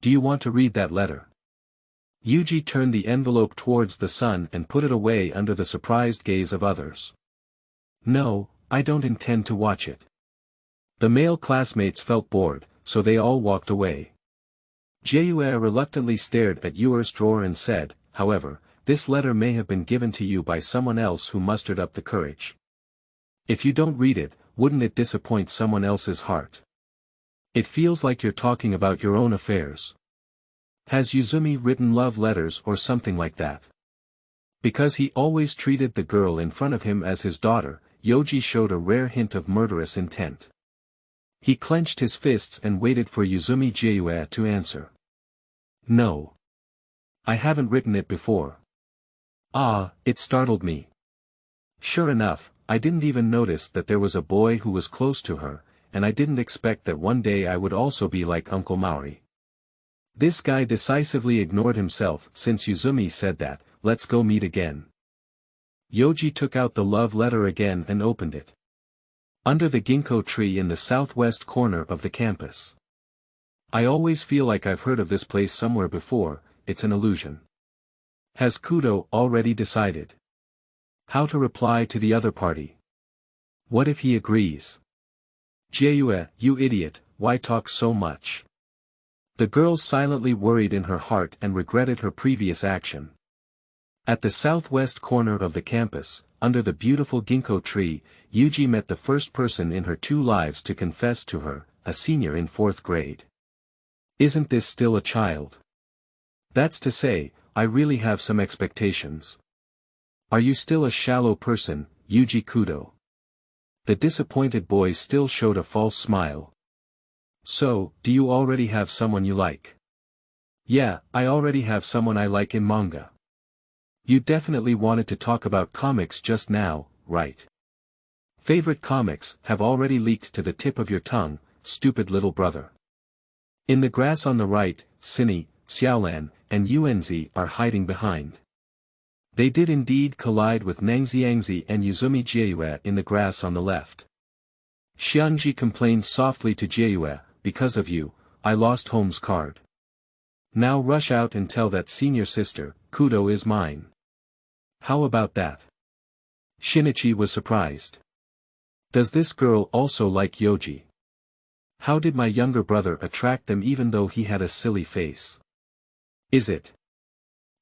Do you want to read that letter? Yuji turned the envelope towards the sun and put it away under the surprised gaze of others. No, I don't intend to watch it. The male classmates felt bored, so they all walked away. Jue reluctantly stared at Yuer's drawer and said, however, this letter may have been given to you by someone else who mustered up the courage. If you don't read it, wouldn't it disappoint someone else's heart? It feels like you're talking about your own affairs. Has Yuzumi written love letters or something like that? Because he always treated the girl in front of him as his daughter, Yoji showed a rare hint of murderous intent. He clenched his fists and waited for Yuzumi Jue to answer. No. I haven't written it before. Ah, it startled me. Sure enough, I didn't even notice that there was a boy who was close to her, and I didn't expect that one day I would also be like Uncle Maori. This guy decisively ignored himself since Yuzumi said that, let's go meet again. Yoji took out the love letter again and opened it. Under the ginkgo tree in the southwest corner of the campus. I always feel like I've heard of this place somewhere before, it's an illusion. Has Kudo already decided how to reply to the other party? What if he agrees? Jue, you idiot, why talk so much? The girl silently worried in her heart and regretted her previous action. At the southwest corner of the campus, under the beautiful ginkgo tree, Yuji met the first person in her 2 lives to confess to her, a senior in 4th grade. Isn't this still a child? That's to say, I really have some expectations. Are you still a shallow person, Yuji Kudo? The disappointed boy still showed a false smile. So, do you already have someone you like? Yeah, I already have someone I like in manga. You definitely wanted to talk about comics just now, right? Favorite comics have already leaked to the tip of your tongue, stupid little brother. In the grass on the right, Cinny, Xiaolan, and Yuenzi are hiding behind. They did indeed collide with Nangxiangzi and Yuzumi Jue in the grass on the left. Xiangji complained softly to Jue, because of you, I lost Home's card. Now rush out and tell that senior sister, Kudo is mine. How about that? Shinichi was surprised. Does this girl also like Yoji? How did my younger brother attract them even though he had a silly face? Is it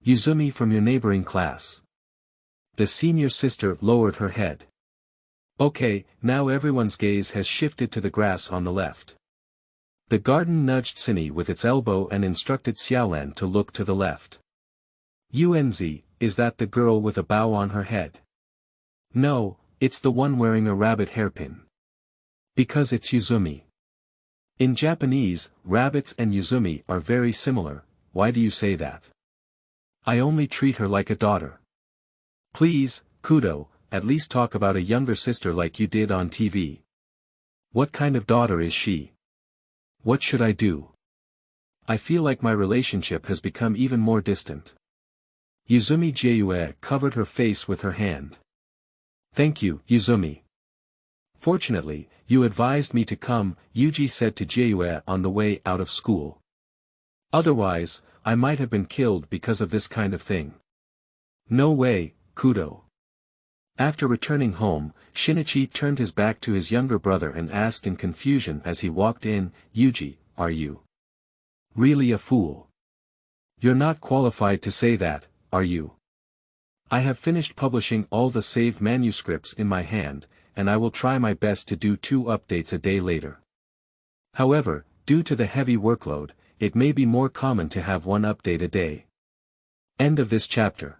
Yuzumi from your neighboring class? The senior sister lowered her head. Okay, now everyone's gaze has shifted to the grass on the left. The garden nudged Cinny with its elbow and instructed Xiaolan to look to the left. Yuenzi, is that the girl with a bow on her head? No, it's the one wearing a rabbit hairpin. Because it's Yuzumi. In Japanese, rabbits and Yuzumi are very similar, why do you say that? I only treat her like a daughter. Please, Kudo, at least talk about a younger sister like you did on TV. What kind of daughter is she? What should I do? I feel like my relationship has become even more distant. Yuzumi Jue covered her face with her hand. Thank you, Yuzumi. Fortunately, you advised me to come, Yuji said to Jue on the way out of school. Otherwise, I might have been killed because of this kind of thing. No way, Kudo. After returning home, Shinichi turned his back to his younger brother and asked in confusion as he walked in, Yuji, are you really a fool? You're not qualified to say that, are you? I have finished publishing all the saved manuscripts in my hand, and I will try my best to do 2 updates a day later. However, due to the heavy workload, it may be more common to have 1 update a day. End of this chapter.